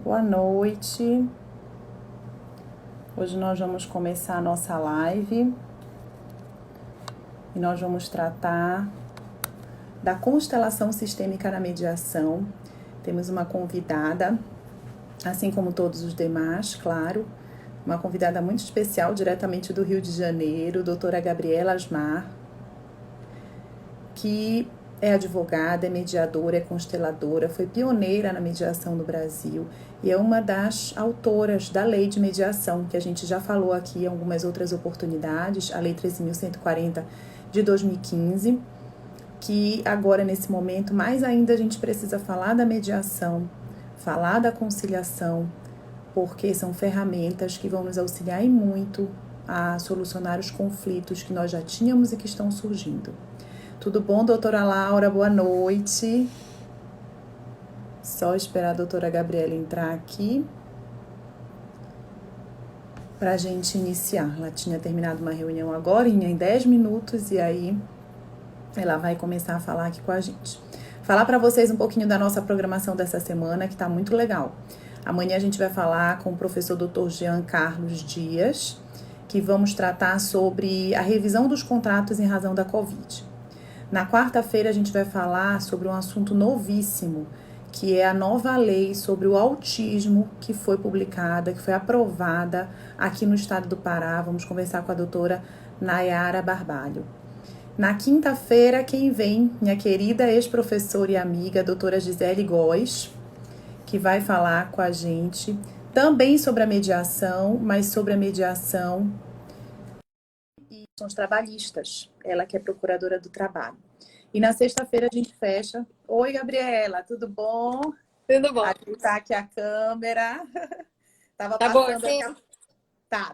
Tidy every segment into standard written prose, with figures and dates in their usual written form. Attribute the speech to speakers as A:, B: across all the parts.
A: Boa noite. Hoje nós vamos começar a nossa live e nós vamos tratar da constelação sistêmica na mediação. Temos uma convidada, assim como todos os demais, claro, uma convidada muito especial, diretamente do Rio de Janeiro, doutora Gabriela Asmar, que é advogada, é mediadora, é consteladora, foi pioneira na mediação no Brasil e é uma das autoras da lei de mediação, que a gente já falou aqui em algumas outras oportunidades, a Lei 13.140 de 2015, que agora, nesse momento, mais ainda a gente precisa falar da mediação, falar da conciliação, porque são ferramentas que vão nos auxiliar e muito a solucionar os conflitos que nós já tínhamos e que estão surgindo. Tudo bom, doutora Laura? Boa noite. Só esperar a doutora Gabriela entrar aqui para a gente iniciar. Ela tinha terminado uma reunião agora, em 10 minutos, e aí ela vai começar a falar aqui com a gente. Falar para vocês um pouquinho da nossa programação dessa semana, que está muito legal. Amanhã a gente vai falar com o professor Dr. Jean Carlos Dias, que vamos tratar sobre a revisão dos contratos em razão da Covid. Na quarta-feira a gente vai falar sobre um assunto novíssimo, que é a nova lei sobre o autismo que foi publicada, que foi aprovada aqui no estado do Pará. Vamos conversar com a doutora Nayara Barbalho. Na quinta-feira, quem vem? Minha querida ex-professora e amiga, a doutora Gisele Góes, que vai falar com a gente também sobre a mediação, mas sobre a mediação e questões trabalhistas. Ela que é procuradora do trabalho. E na sexta-feira a gente fecha. Oi, Gabriela, tudo bom?
B: Tudo bom.
A: Ajeitar aqui a câmera. Tava
B: Tá bom,
A: passando
B: sim.
A: aqui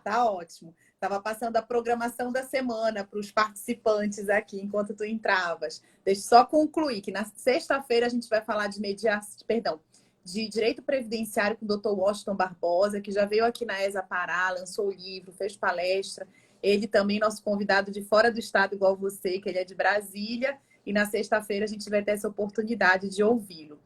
A: tá ótimo. Tava passando a programação da semana para os participantes aqui enquanto tu entravas. Deixa eu só concluir que na sexta-feira a gente vai falar de de direito previdenciário com o Dr. Washington Barbosa, que já veio aqui na ESA Pará, lançou o livro, fez palestra. Ele também, nosso convidado de fora do estado, igual você, que ele é de Brasília. E na sexta-feira a gente vai ter essa oportunidade de ouvi-lo.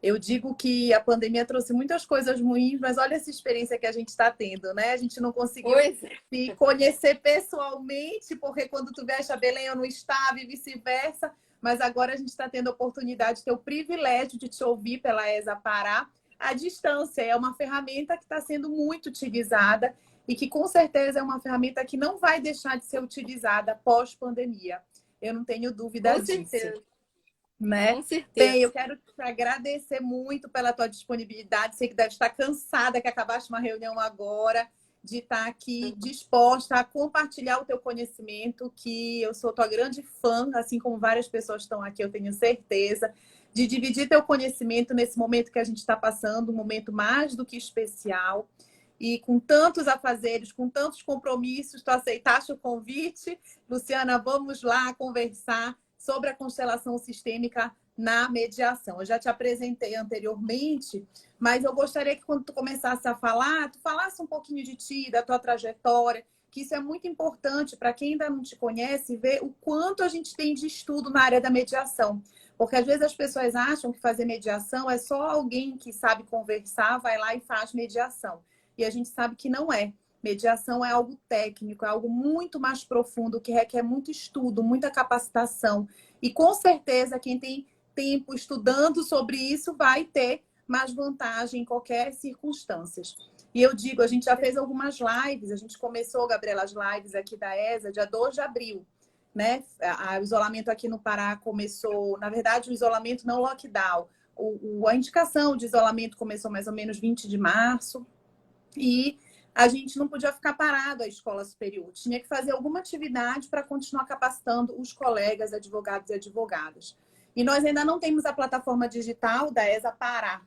A: Eu digo que a pandemia trouxe muitas coisas ruins, mas olha essa experiência que a gente está tendo, né? A gente não conseguiu
B: Pois é.
A: se conhecer pessoalmente, porque quando tu vieste a Belém eu não estava e vice-versa, mas agora a gente está tendo a oportunidade de ter o privilégio de te ouvir pela ESA Pará à distância. É uma ferramenta que está sendo muito utilizada e que com certeza é uma ferramenta que não vai deixar de ser utilizada pós-pandemia. Eu não tenho dúvida
B: Com
A: disso,
B: certeza.
A: né?
B: Com
A: Bem, eu
B: certeza.
A: quero te agradecer muito pela tua disponibilidade. Sei que deve estar cansada, que acabaste uma reunião agora, de estar aqui disposta a compartilhar o teu conhecimento, que eu sou tua grande fã, assim como várias pessoas estão aqui, eu tenho certeza, de dividir teu conhecimento nesse momento que a gente está passando, um momento mais do que especial. E com tantos afazeres, com tantos compromissos, tu aceitaste o convite. Luciana, vamos lá conversar sobre a constelação sistêmica na mediação. Eu já te apresentei anteriormente, mas eu gostaria que quando tu começasse a falar, tu falasse um pouquinho de ti, da tua trajetória, que isso é muito importante para quem ainda não te conhece, ver o quanto a gente tem de estudo na área da mediação. Porque às vezes as pessoas acham que fazer mediação é só alguém que sabe conversar, vai lá e faz mediação. E a gente sabe que não é. Mediação é algo técnico, é algo muito mais profundo, que requer muito estudo, muita capacitação. E com certeza quem tem tempo estudando sobre isso vai ter mais vantagem em qualquer circunstância. E eu digo, a gente já fez algumas lives, a gente começou, Gabriela, as lives aqui da ESA, dia 2 de abril. Né? O isolamento aqui no Pará começou, na verdade, o isolamento não lockdown. A indicação de isolamento começou mais ou menos 20 de março. E a gente não podia ficar parado a escola superior. Tinha que fazer alguma atividade para continuar capacitando os colegas, advogados e advogadas. E nós ainda não temos a plataforma digital da ESA Pará,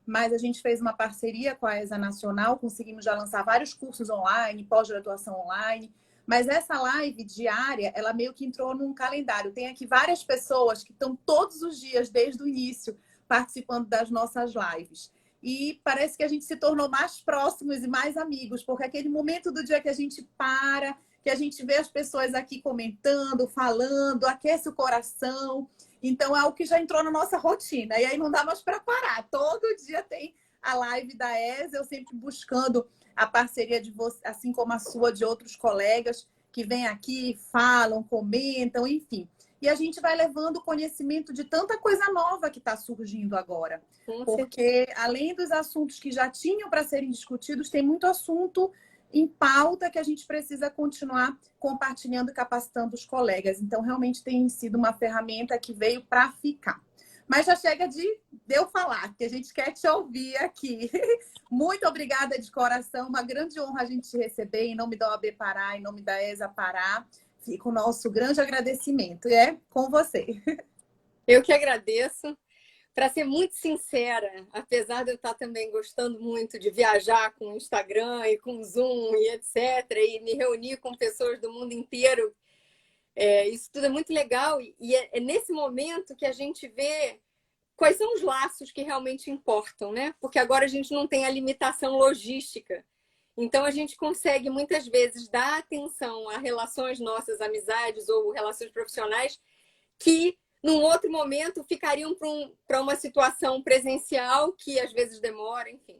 A: mas a gente fez uma parceria com a ESA Nacional, conseguimos já lançar vários cursos online, pós-graduação online. Mas essa live diária, ela meio que entrou num calendário. Tem aqui várias pessoas que estão todos os dias, desde o início, participando das nossas lives. E parece que a gente se tornou mais próximos e mais amigos, porque aquele momento do dia que a gente para, que a gente vê as pessoas aqui comentando, falando, aquece o coração. Então é algo que já entrou na nossa rotina. E aí não dá mais para parar. Todo dia tem a live da ESA, eu sempre buscando a parceria de você, assim como a sua, de outros colegas que vêm aqui, falam, comentam, enfim. E a gente vai levando conhecimento de tanta coisa nova que está surgindo agora. Porque, além dos assuntos que já tinham para serem discutidos, tem muito assunto em pauta que a gente precisa continuar compartilhando e capacitando os colegas. Então, realmente tem sido uma ferramenta que veio para ficar. Mas já chega de eu falar, que a gente quer te ouvir aqui. Muito obrigada de coração, uma grande honra a gente te receber em nome da OAB Pará, em nome da ESA Pará. Fica o nosso grande agradecimento. E é com você.
B: Eu que agradeço. Para ser muito sincera, apesar de eu estar também gostando muito de viajar com o Instagram e com o Zoom e etc., e me reunir com pessoas do mundo inteiro, isso tudo é muito legal. E é nesse momento que a gente vê quais são os laços que realmente importam, né? Porque agora a gente não tem a limitação logística. Então, a gente consegue, muitas vezes, dar atenção a relações nossas, amizades ou relações profissionais que, num outro momento, ficariam para uma situação presencial que, às vezes, demora, enfim.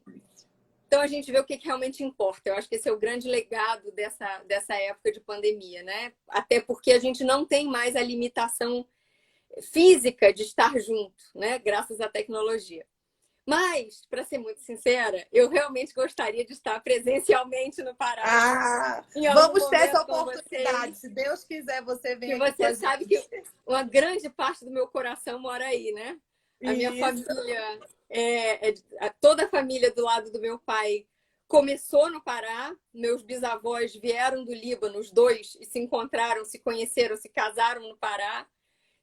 B: Então, a gente vê o que realmente importa. Eu acho que esse é o grande legado dessa época de pandemia, né? Até porque a gente não tem mais a limitação física de estar junto, né? Graças à tecnologia. Mas, para ser muito sincera, eu realmente gostaria de estar presencialmente no Pará.
A: Vamos ter essa oportunidade. Se Deus quiser, você vem aqui.
B: Você sabe que uma grande parte do meu coração mora aí, né? A minha família, toda a família do lado do meu pai começou no Pará. Meus bisavós vieram do Líbano, os dois, e se encontraram, se conheceram, se casaram no Pará.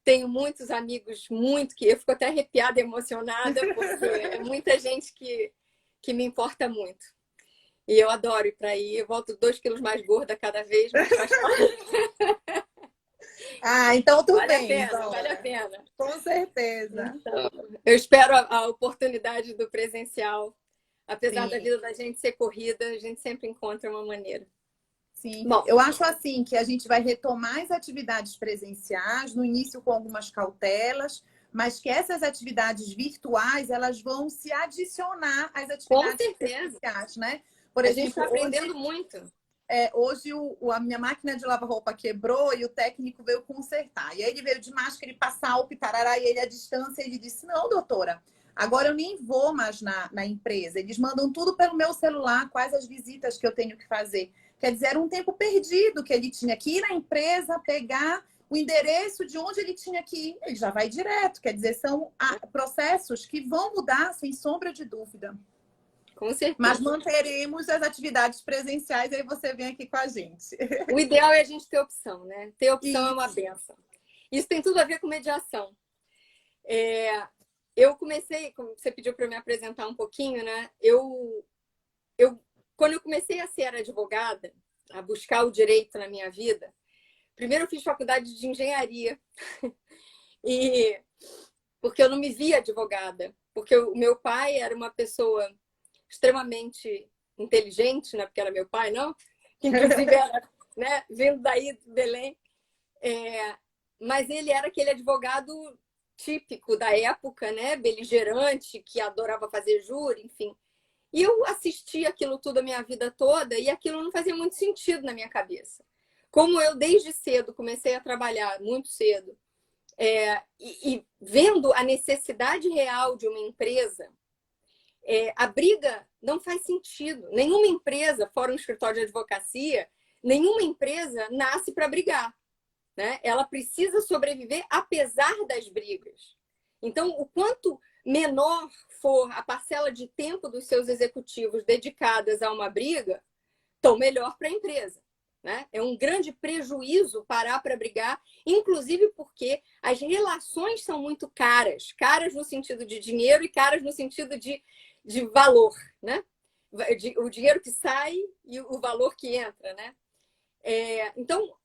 B: Tenho muitos amigos, que eu fico até arrepiada, emocionada, porque é muita gente que me importa muito. E eu adoro ir para aí. Eu volto 2 quilos mais gorda cada vez, mas faz parte.
A: Então tudo
B: vale
A: bem.
B: A pena, vale a pena.
A: Com certeza.
B: Então, eu espero a oportunidade do presencial. Apesar da vida da gente ser corrida, a gente sempre encontra uma maneira.
A: Sim, bom, eu acho assim que a gente vai retomar as atividades presenciais, no início com algumas cautelas, mas que essas atividades virtuais elas vão se adicionar às atividades presenciais, né? Por exemplo,
B: a gente está aprendendo muito.
A: Hoje a minha máquina de lavar roupa quebrou e o técnico veio consertar. E aí ele veio de máscara e passar álcool e tarará, e ele à distância, ele disse, não, doutora, agora eu nem vou mais na empresa. Eles mandam tudo pelo meu celular, quais as visitas que eu tenho que fazer. Quer dizer, era um tempo perdido que ele tinha que ir na empresa, pegar o endereço de onde ele tinha que ir. Ele já vai direto. Quer dizer, são processos que vão mudar, sem sombra de dúvida.
B: Com certeza.
A: Mas manteremos as atividades presenciais, aí você vem aqui com a gente.
B: O ideal é a gente ter opção, né? Ter opção é uma benção. Isso tem tudo a ver com mediação. Eu comecei, como você pediu para eu me apresentar um pouquinho, né? Quando eu comecei a ser advogada, a buscar o direito na minha vida, primeiro eu fiz faculdade de engenharia. Porque eu não me via advogada. Porque o meu pai era uma pessoa extremamente inteligente, né? Porque era meu pai, não? Que inclusive era, né? Vindo daí de Belém. Mas ele era aquele advogado típico da época, né? Beligerante, que adorava fazer júri, enfim. E eu assisti aquilo tudo a minha vida toda e aquilo não fazia muito sentido na minha cabeça. Como eu, desde cedo, comecei a trabalhar muito cedo, e vendo a necessidade real de uma empresa, a briga não faz sentido. Nenhuma empresa, fora um escritório de advocacia, nenhuma empresa nasce para brigar, né? Ela precisa sobreviver apesar das brigas. Então, o quanto menor for a parcela de tempo dos seus executivos dedicadas a uma briga, tão melhor para a empresa, né? É um grande prejuízo parar para brigar, inclusive porque as relações são muito caras. Caras no sentido de dinheiro e caras no sentido de valor, né? O dinheiro que sai e o valor que entra, né? Então,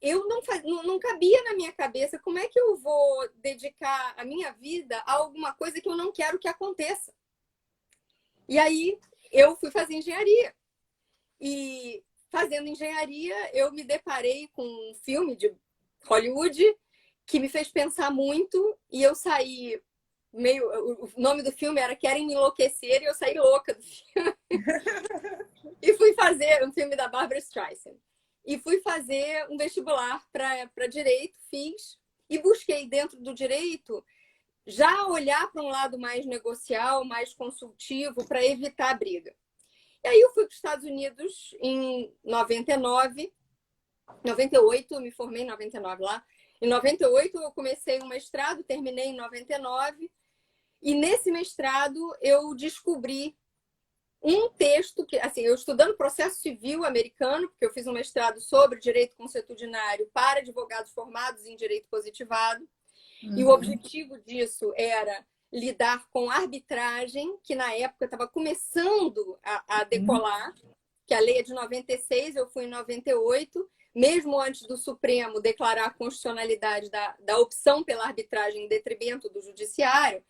B: eu não cabia na minha cabeça como é que eu vou dedicar a minha vida a alguma coisa que eu não quero que aconteça. E aí, eu fui fazer engenharia. E fazendo engenharia, eu me deparei com um filme de Hollywood que me fez pensar muito e eu saí meio... O nome do filme era Querem Me Enlouquecer e eu saí louca do filme. E fui fazer um filme da Barbra Streisand. E fui fazer um vestibular para direito, fiz. E busquei dentro do direito já olhar para um lado mais negocial, mais consultivo, para evitar a briga. E aí eu fui para os Estados Unidos em 99, 98, eu me formei em 99 lá. Em 98 eu comecei um mestrado, terminei em 99. E nesse mestrado eu descobri um texto que, assim, eu estudando processo civil americano, porque eu fiz um mestrado sobre direito consuetudinário para advogados formados em direito positivado. E o objetivo disso era lidar com arbitragem, que na época estava começando a decolar, que a lei é de 96, eu fui em 98, mesmo antes do Supremo declarar a constitucionalidade da opção pela arbitragem em detrimento do judiciário.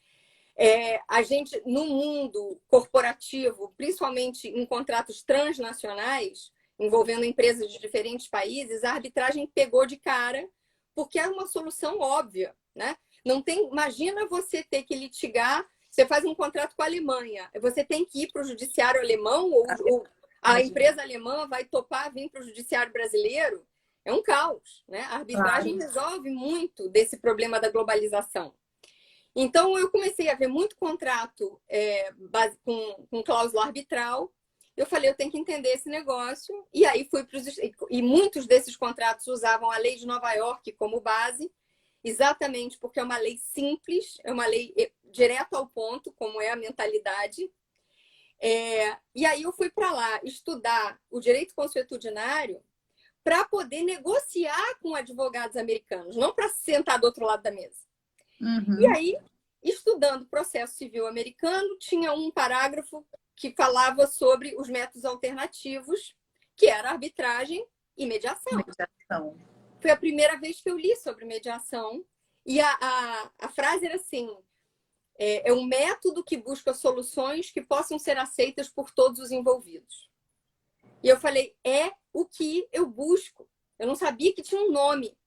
B: A gente, no mundo corporativo, principalmente em contratos transnacionais, envolvendo empresas de diferentes países, a arbitragem pegou de cara, porque é uma solução óbvia, né? Não tem, imagina você ter que litigar, você faz um contrato com a Alemanha, você tem que ir para o judiciário alemão ou a empresa alemã vai topar vir para o judiciário brasileiro? É um caos, né? A arbitragem resolve muito desse problema da globalização. Então, eu comecei a ver muito contrato com cláusula arbitral. Eu falei, eu tenho que entender esse negócio. E aí fui para os... E muitos desses contratos usavam a lei de Nova York como base, exatamente porque é uma lei simples, é uma lei direto ao ponto, como é a mentalidade. E aí eu fui para lá estudar o direito consuetudinário para poder negociar com advogados americanos, não para sentar do outro lado da mesa. E aí, estudando processo civil americano, tinha um parágrafo que falava sobre os métodos alternativos, que era arbitragem e mediação. Foi a primeira vez que eu li sobre mediação. E a frase era assim, é um método que busca soluções que possam ser aceitas por todos os envolvidos. E eu falei, é o que eu busco. Eu não sabia que tinha um nome.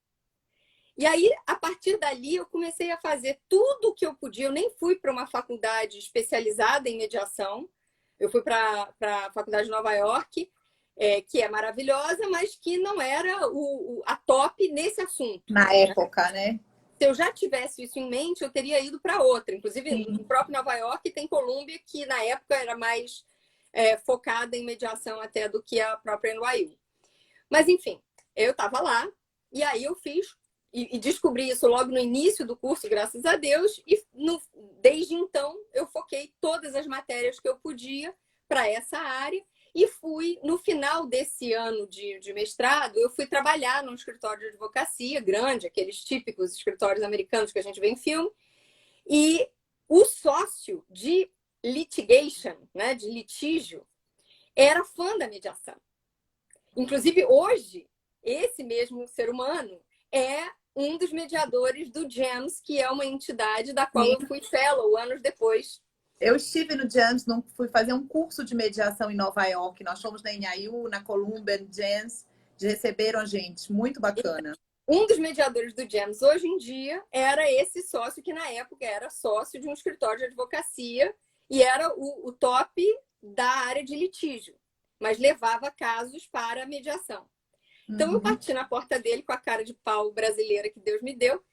B: E aí, a partir dali, eu comecei a fazer tudo o que eu podia. Eu nem fui para uma faculdade especializada em mediação. Eu fui para a Faculdade de Nova York, que é maravilhosa, mas que não era a top nesse assunto.
A: Na época, né?
B: Se eu já tivesse isso em mente, eu teria ido para outra. Inclusive, no próprio Nova York tem Columbia, que na época era mais focada em mediação até do que a própria NYU. Mas, enfim, eu estava lá e aí eu fiz e descobri isso logo no início do curso, graças a Deus, e desde então eu foquei todas as matérias que eu podia para essa área e fui, no final desse ano de mestrado, eu fui trabalhar num escritório de advocacia grande, aqueles típicos escritórios americanos que a gente vê em filme, e o sócio de litigation, né, de litígio, era fã da mediação. Inclusive, hoje, esse mesmo ser humano é um dos mediadores do GEMS, que é uma entidade da qual eu fui fellow anos depois.
A: Eu estive no GEMS, fui fazer um curso de mediação em Nova York. Nós fomos na NYU, na Columbia, no GEMS. Receberam a gente. Muito bacana.
B: Um dos mediadores do GEMS hoje em dia era esse sócio que na época era sócio de um escritório de advocacia e era o top da área de litígio, mas levava casos para a mediação. Então, eu bati na porta dele com a cara de pau brasileira que Deus me deu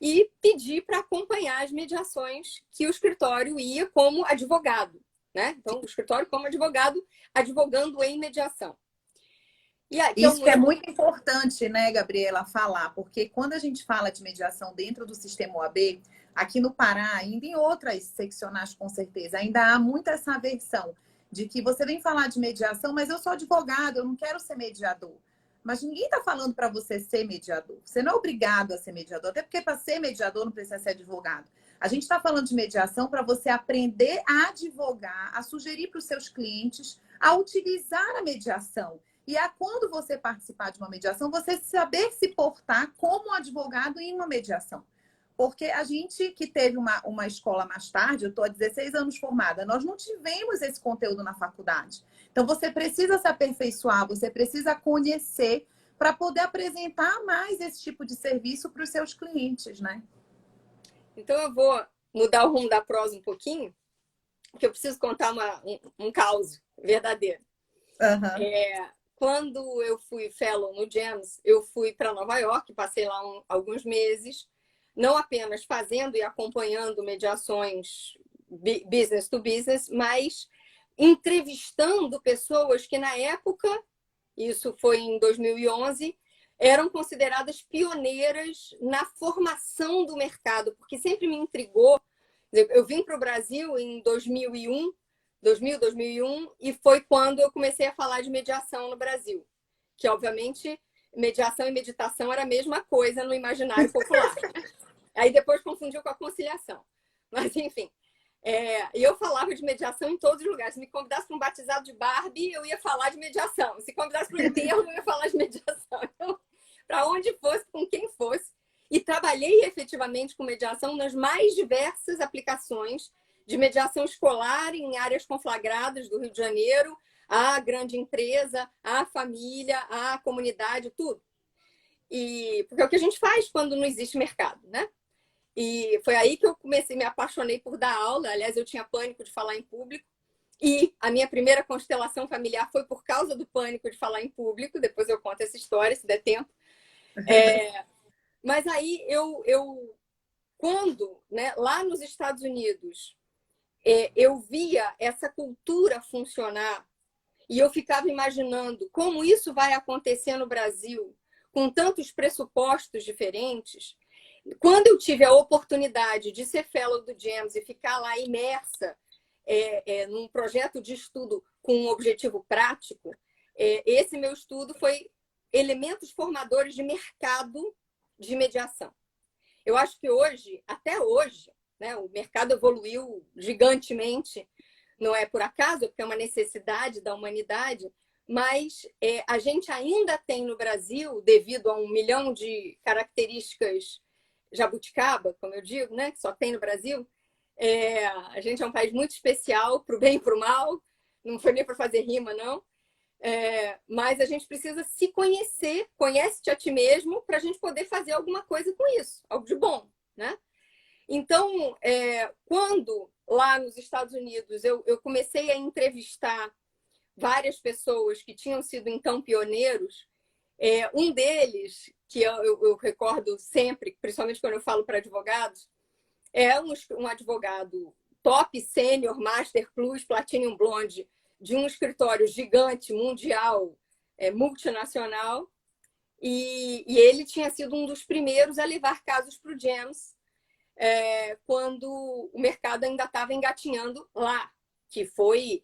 B: e pedi para acompanhar as mediações que o escritório ia como advogado, né? Então, o escritório como advogado, advogando em mediação. E aí,
A: isso é muito importante, né, Gabriela, falar, porque quando a gente fala de mediação dentro do sistema OAB, aqui no Pará, ainda em outras seccionais com certeza, ainda há muito essa aversão de que você vem falar de mediação, mas eu sou advogado, eu não quero ser mediador. Mas ninguém está falando para você ser mediador. Você não é obrigado a ser mediador, até porque para ser mediador não precisa ser advogado. A gente está falando de mediação para você aprender a advogar, a sugerir para os seus clientes, a utilizar a mediação. E quando você participar de uma mediação, você saber se portar como um advogado em uma mediação. Porque a gente que teve uma escola mais tarde, eu estou há 16 anos formada, nós não tivemos esse conteúdo na faculdade. Então, você precisa se aperfeiçoar, você precisa conhecer para poder apresentar mais esse tipo de serviço para os seus clientes, né?
B: Então, eu vou mudar o rumo da prosa um pouquinho, porque eu preciso contar um caos verdadeiro. Quando eu fui fellow no GEMS, eu fui para Nova York, passei lá alguns meses, não apenas fazendo e acompanhando mediações business to business, mas entrevistando pessoas que na época, isso foi em 2011, eram consideradas pioneiras na formação do mercado, porque sempre me intrigou. Eu vim para o Brasil em 2001, e foi quando eu comecei a falar de mediação no Brasil, que obviamente mediação e meditação era a mesma coisa no imaginário popular. Aí depois confundiu com a conciliação. Mas, enfim, eu falava de mediação em todos os lugares. Se me convidasse para um batizado de Barbie, eu ia falar de mediação. Se convidasse para um enterro, eu ia falar de mediação. Então, para onde fosse, com quem fosse. E trabalhei efetivamente com mediação nas mais diversas aplicações de mediação escolar em áreas conflagradas do Rio de Janeiro, a grande empresa, a família, a comunidade, tudo. Porque é o que a gente faz quando não existe mercado, né? E foi aí que eu me apaixonei por dar aula. Aliás, eu tinha pânico de falar em público. E a minha primeira constelação familiar foi por causa do pânico de falar em público. Depois eu conto essa história, se der tempo. Mas aí quando, né, lá nos Estados Unidos, eu via essa cultura funcionar e eu ficava imaginando como isso vai acontecer no Brasil, com tantos pressupostos diferentes. Quando eu tive a oportunidade de ser fellow do GEMS e ficar lá imersa num projeto de estudo com um objetivo prático, esse meu estudo foi elementos formadores de mercado de mediação. Eu acho que hoje, até hoje, né, o mercado evoluiu gigantemente, não é por acaso, porque é uma necessidade da humanidade, mas a gente ainda tem no Brasil, devido a 1 milhão de características jabuticaba, como eu digo, né, que só tem no Brasil, a gente é um país muito especial, para o bem e para o mal, não foi nem para fazer rima, não. Mas a gente precisa se conhecer, conhece-te a ti mesmo, para a gente poder fazer alguma coisa com isso, algo de bom, né? Então, quando lá nos Estados Unidos eu comecei a entrevistar várias pessoas que tinham sido então pioneiros, um deles, que eu recordo sempre, principalmente quando eu falo para advogados, é um advogado top, sênior, master plus, platinum blonde, de um escritório gigante, mundial, multinacional, e ele tinha sido um dos primeiros a levar casos para o GEMS quando o mercado ainda estava engatinhando lá, que foi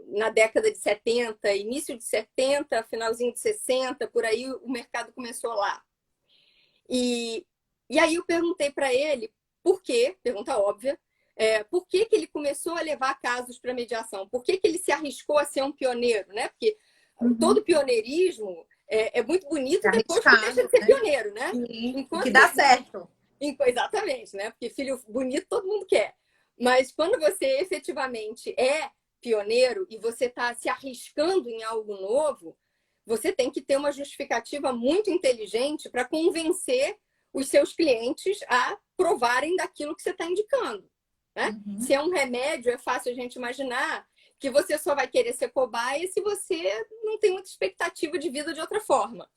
B: na década de 70, início de 70, finalzinho de 60, por aí o mercado começou lá. E aí eu perguntei para ele por quê, pergunta óbvia, por que ele começou a levar casos para mediação? Por que ele se arriscou a ser um pioneiro? Né? Porque todo pioneirismo é muito bonito depois que deixa de ser pioneiro, né?
A: Que dá certo.
B: Exatamente, né? Porque filho bonito todo mundo quer. Mas quando você efetivamente é pioneiro e você está se arriscando em algo novo, você tem que ter uma justificativa muito inteligente para convencer os seus clientes a provarem daquilo que você está indicando. Né? Se é um remédio, é fácil a gente imaginar que você só vai querer ser cobaia se você não tem muita expectativa de vida de outra forma.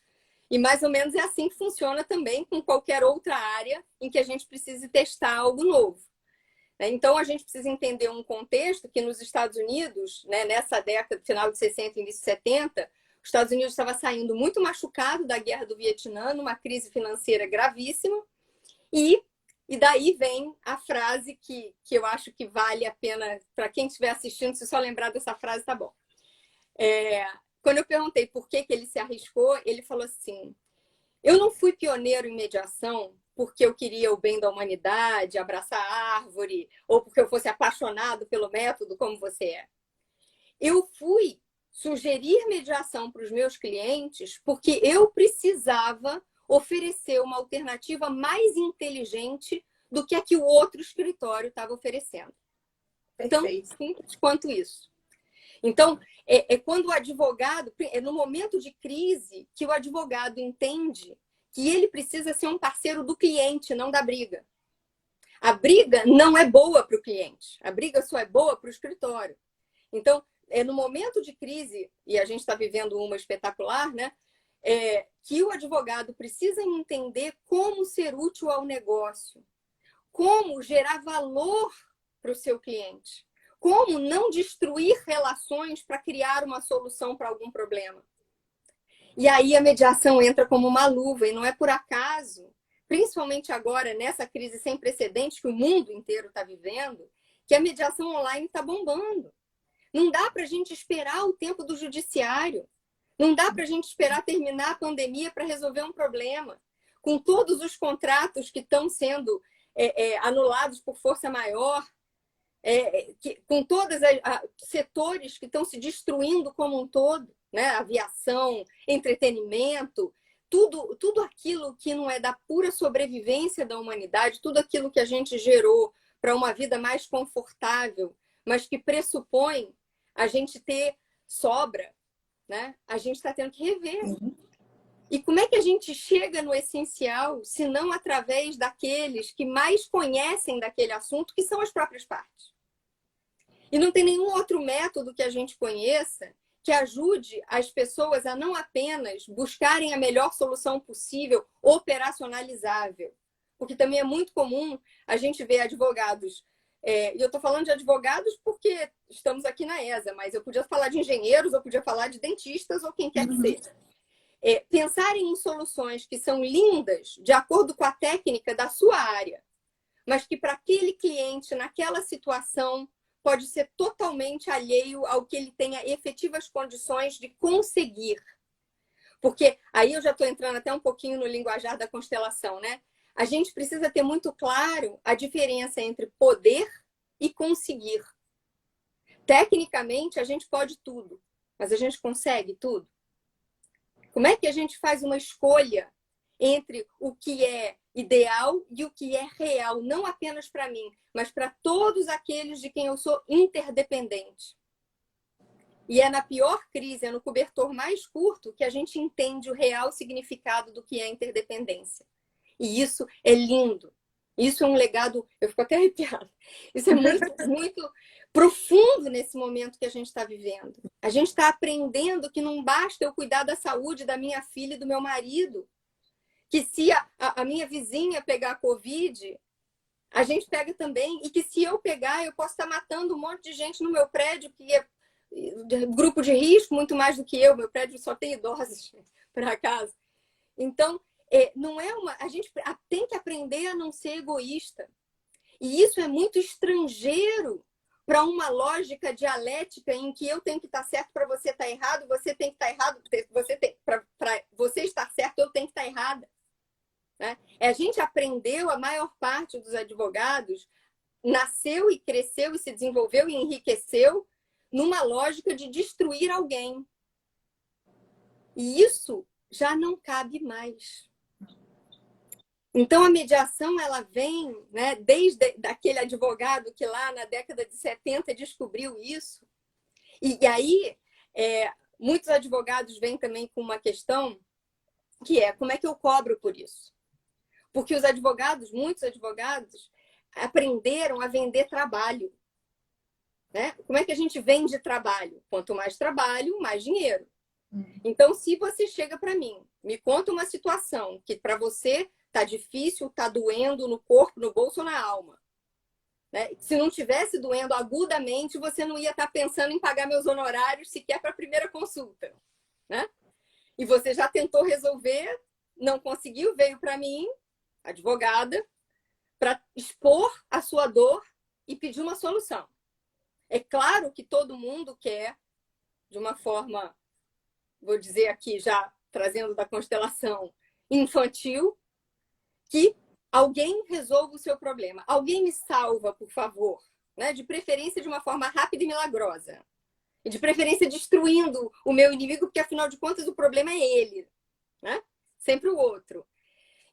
B: E mais ou menos é assim que funciona também com qualquer outra área em que a gente precise testar algo novo. Então, a gente precisa entender um contexto que nos Estados Unidos, né, nessa década, final de 60 e início de 70, os Estados Unidos estava saindo muito machucado da guerra do Vietnã, numa crise financeira gravíssima, e daí vem a frase que eu acho que vale a pena, para quem estiver assistindo, se só lembrar dessa frase, tá bom. Quando eu perguntei por que ele se arriscou, ele falou assim: eu não fui pioneiro em mediação porque eu queria o bem da humanidade, abraçar a árvore, ou porque eu fosse apaixonado pelo método como você é. Eu fui sugerir mediação para os meus clientes porque eu precisava oferecer uma alternativa mais inteligente do que a que o outro escritório estava oferecendo. Tão simples quanto isso. Então, quando o advogado, no momento de crise, que o advogado entende que ele precisa ser um parceiro do cliente, não da briga. A briga não é boa para o cliente, a briga só é boa para o escritório. Então, no momento de crise, e a gente está vivendo uma espetacular, né? Que o advogado precisa entender como ser útil ao negócio, como gerar valor para o seu cliente, como não destruir relações para criar uma solução para algum problema. E aí a mediação entra como uma luva, e não é por acaso, principalmente agora, nessa crise sem precedentes que o mundo inteiro está vivendo, que a mediação online está bombando. Não dá para a gente esperar o tempo do judiciário. Não dá para a gente esperar terminar a pandemia para resolver um problema. Com todos os contratos que estão sendo anulados por força maior, com todos os setores que estão se destruindo como um todo, né? Aviação, entretenimento, tudo aquilo que não é da pura sobrevivência da humanidade, tudo aquilo que a gente gerou para uma vida mais confortável, mas que pressupõe a gente ter sobra, né? A gente está tendo que rever. E como é que a gente chega no essencial, se não através daqueles que mais conhecem daquele assunto, que são as próprias partes? E não tem nenhum outro método que a gente conheça que ajude as pessoas a não apenas buscarem a melhor solução possível, operacionalizável. Porque também é muito comum a gente ver advogados, e eu estou falando de advogados porque estamos aqui na ESA, mas eu podia falar de engenheiros, eu podia falar de dentistas ou quem quer que seja. Pensarem em soluções que são lindas, de acordo com a técnica da sua área, mas que para aquele cliente, naquela situação, pode ser totalmente alheio ao que ele tenha efetivas condições de conseguir. Porque aí eu já estou entrando até um pouquinho no linguajar da constelação, né? A gente precisa ter muito claro a diferença entre poder e conseguir. Tecnicamente, a gente pode tudo, mas a gente consegue tudo? Como é que a gente faz uma escolha entre o que é ideal e o que é real, não apenas para mim, mas para todos aqueles de quem eu sou interdependente? E é na pior crise, é no cobertor mais curto, que a gente entende o real significado do que é interdependência. E isso é lindo. Isso é um legado, eu fico até arrepiada. Isso é muito, muito profundo nesse momento que a gente está vivendo. A gente está aprendendo que não basta eu cuidar da saúde da minha filha e do meu marido. Que se a minha vizinha pegar Covid, a gente pega também. E que se eu pegar, eu posso estar matando um monte de gente no meu prédio, que é grupo de risco, muito mais do que eu. Meu prédio só tem idosos, por acaso. Então, não é a gente tem que aprender a não ser egoísta. E isso é muito estrangeiro para uma lógica dialética em que eu tenho que estar certo para você estar errado, você tem que estar errado, para você estar certo, eu tenho que estar errada. Né? A gente aprendeu, a maior parte dos advogados nasceu e cresceu e se desenvolveu e enriqueceu numa lógica de destruir alguém. E isso já não cabe mais. Então, a mediação, ela vem, né, desde daquele advogado que lá na década de 70 descobriu isso. E aí, muitos advogados vêm também com uma questão que é: como é que eu cobro por isso? Porque muitos advogados, aprenderam a vender trabalho. Né? Como é que a gente vende trabalho? Quanto mais trabalho, mais dinheiro. Então, se você chega para mim, me conta uma situação que para você tá difícil, tá doendo no corpo, no bolso ou na alma. Né? Se não tivesse doendo agudamente, você não ia estar pensando em pagar meus honorários sequer para a primeira consulta. Né? E você já tentou resolver, não conseguiu, veio para mim, advogada, para expor a sua dor e pedir uma solução. É claro que todo mundo quer, de uma forma, vou dizer aqui já trazendo da constelação, infantil, que alguém resolva o seu problema. Alguém me salva, por favor. Né? De preferência de uma forma rápida e milagrosa. E de preferência destruindo o meu inimigo, porque afinal de contas o problema é ele. Né? Sempre o outro.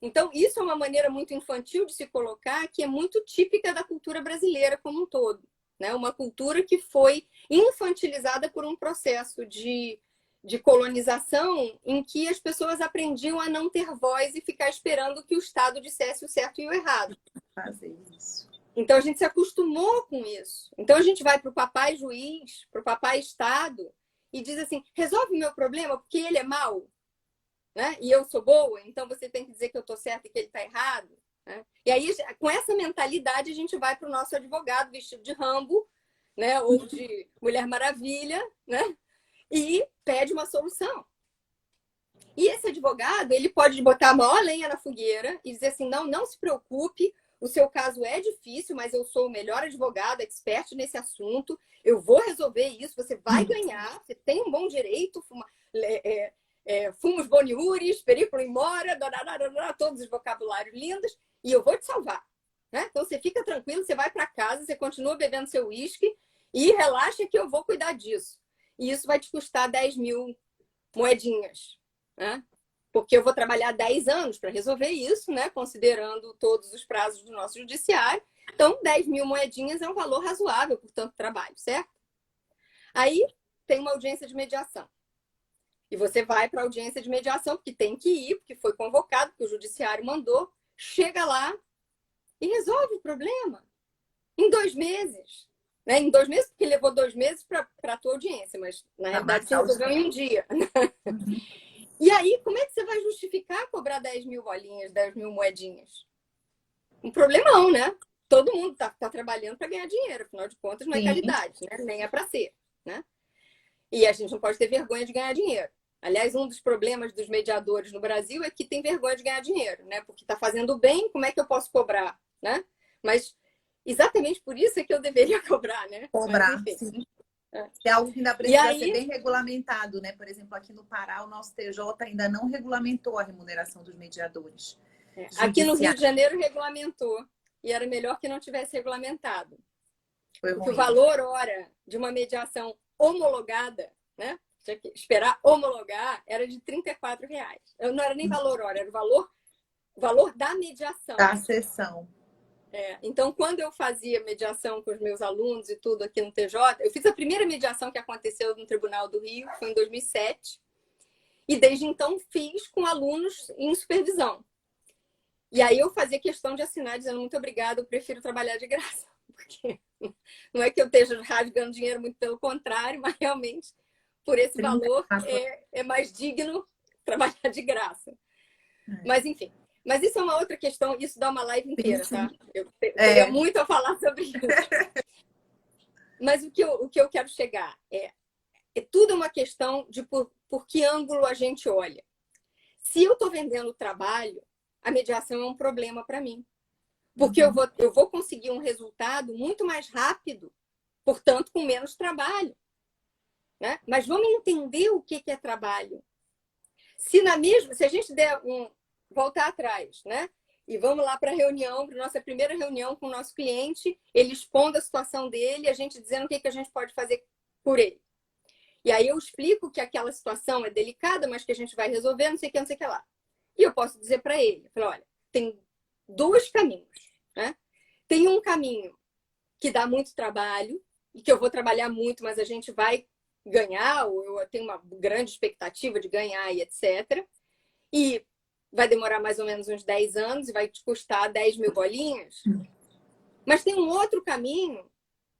B: Então, isso é uma maneira muito infantil de se colocar, que é muito típica da cultura brasileira como um todo. Né? Uma cultura que foi infantilizada por um processo de de colonização em que as pessoas aprendiam a não ter voz e ficar esperando que o Estado dissesse o certo e o errado.
A: Fazer isso.
B: Então a gente se acostumou com isso. Então a gente vai para o papai juiz, para o papai Estado e diz assim, resolve o meu problema porque ele é mau, né? E eu sou boa, então você tem que dizer que eu estou certa e que ele está errado. Né? E aí, com essa mentalidade, a gente vai para o nosso advogado vestido de Rambo, né? Ou de Mulher Maravilha, né? E pede uma solução. E esse advogado, ele pode botar a maior lenha na fogueira e dizer assim, não se preocupe, o seu caso é difícil, mas eu sou o melhor advogado, expert nesse assunto, eu vou resolver isso, você vai ganhar, você tem um bom direito, fumus boniuris, periculum in mora, todos os vocabulários lindos, e eu vou te salvar. Né? Então você fica tranquilo, você vai para casa, você continua bebendo seu uísque e relaxa que eu vou cuidar disso. E isso vai te custar 10 mil moedinhas. Né? Porque eu vou trabalhar 10 anos para resolver isso, né? Considerando todos os prazos do nosso judiciário. Então, 10 mil moedinhas é um valor razoável por tanto trabalho, certo? Aí tem uma audiência de mediação. E você vai para a audiência de mediação, porque tem que ir, porque foi convocado, porque o judiciário mandou. Chega lá e resolve o problema. Em 2 meses. Né? Em 2 meses, porque levou 2 meses para a tua audiência, mas na realidade você resolveu em um dia. E aí, como é que você vai justificar cobrar 10 mil bolinhas, 10 mil moedinhas? Um problemão, né? Todo mundo tá trabalhando para ganhar dinheiro, afinal de contas, não é caridade, né? Nem é para ser, né? E a gente não pode ter vergonha de ganhar dinheiro. Aliás, um dos problemas dos mediadores no Brasil é que tem vergonha de ganhar dinheiro, né? Porque está fazendo bem, como é que eu posso cobrar, né? Mas exatamente por isso é que eu deveria cobrar, né?
A: Cobrar,
B: mas,
A: sim. É algo que ainda
B: E
A: precisa
B: aí,
A: ser bem regulamentado, né? Por exemplo, aqui no Pará, o nosso TJ ainda não regulamentou a remuneração dos mediadores.
B: Aqui no Rio de Janeiro regulamentou. E era melhor que não tivesse regulamentado. Porque o valor hora de uma mediação homologada, né? Tinha que esperar homologar, era de R$ 34. Não era nem valor hora, era o valor da mediação.
A: Da sessão.
B: Então, quando eu fazia mediação com os meus alunos e tudo aqui no TJ, eu fiz a primeira mediação que aconteceu no Tribunal do Rio, foi em 2007. E desde então fiz com alunos em supervisão. E aí eu fazia questão de assinar, dizendo muito obrigada, eu prefiro trabalhar de graça. Porque não é que eu esteja rasgando dinheiro, muito pelo contrário, mas realmente, por esse valor, é mais digno trabalhar de graça. Mas, enfim. Mas isso é uma outra questão, isso dá uma live inteira, tá? Eu teria muito a falar sobre isso. Mas o que eu quero chegar é tudo uma questão de por que ângulo a gente olha. Se eu estou vendendo trabalho, a mediação é um problema para mim. Porque eu vou conseguir um resultado muito mais rápido, portanto, com menos trabalho. Né? Mas vamos entender o que é trabalho. Se a gente der voltar atrás, né? E vamos lá para a reunião, para nossa primeira reunião com o nosso cliente, ele expondo a situação dele, a gente dizendo o que a gente pode fazer por ele. E aí eu explico que aquela situação é delicada, mas que a gente vai resolver, não sei o que lá. E eu posso dizer para ele, olha, tem 2 caminhos, né? Tem um caminho que dá muito trabalho e que eu vou trabalhar muito, mas a gente vai ganhar, ou eu tenho uma grande expectativa de ganhar e etc. E vai demorar mais ou menos uns 10 anos e vai te custar 10 mil bolinhas. Mas tem um outro caminho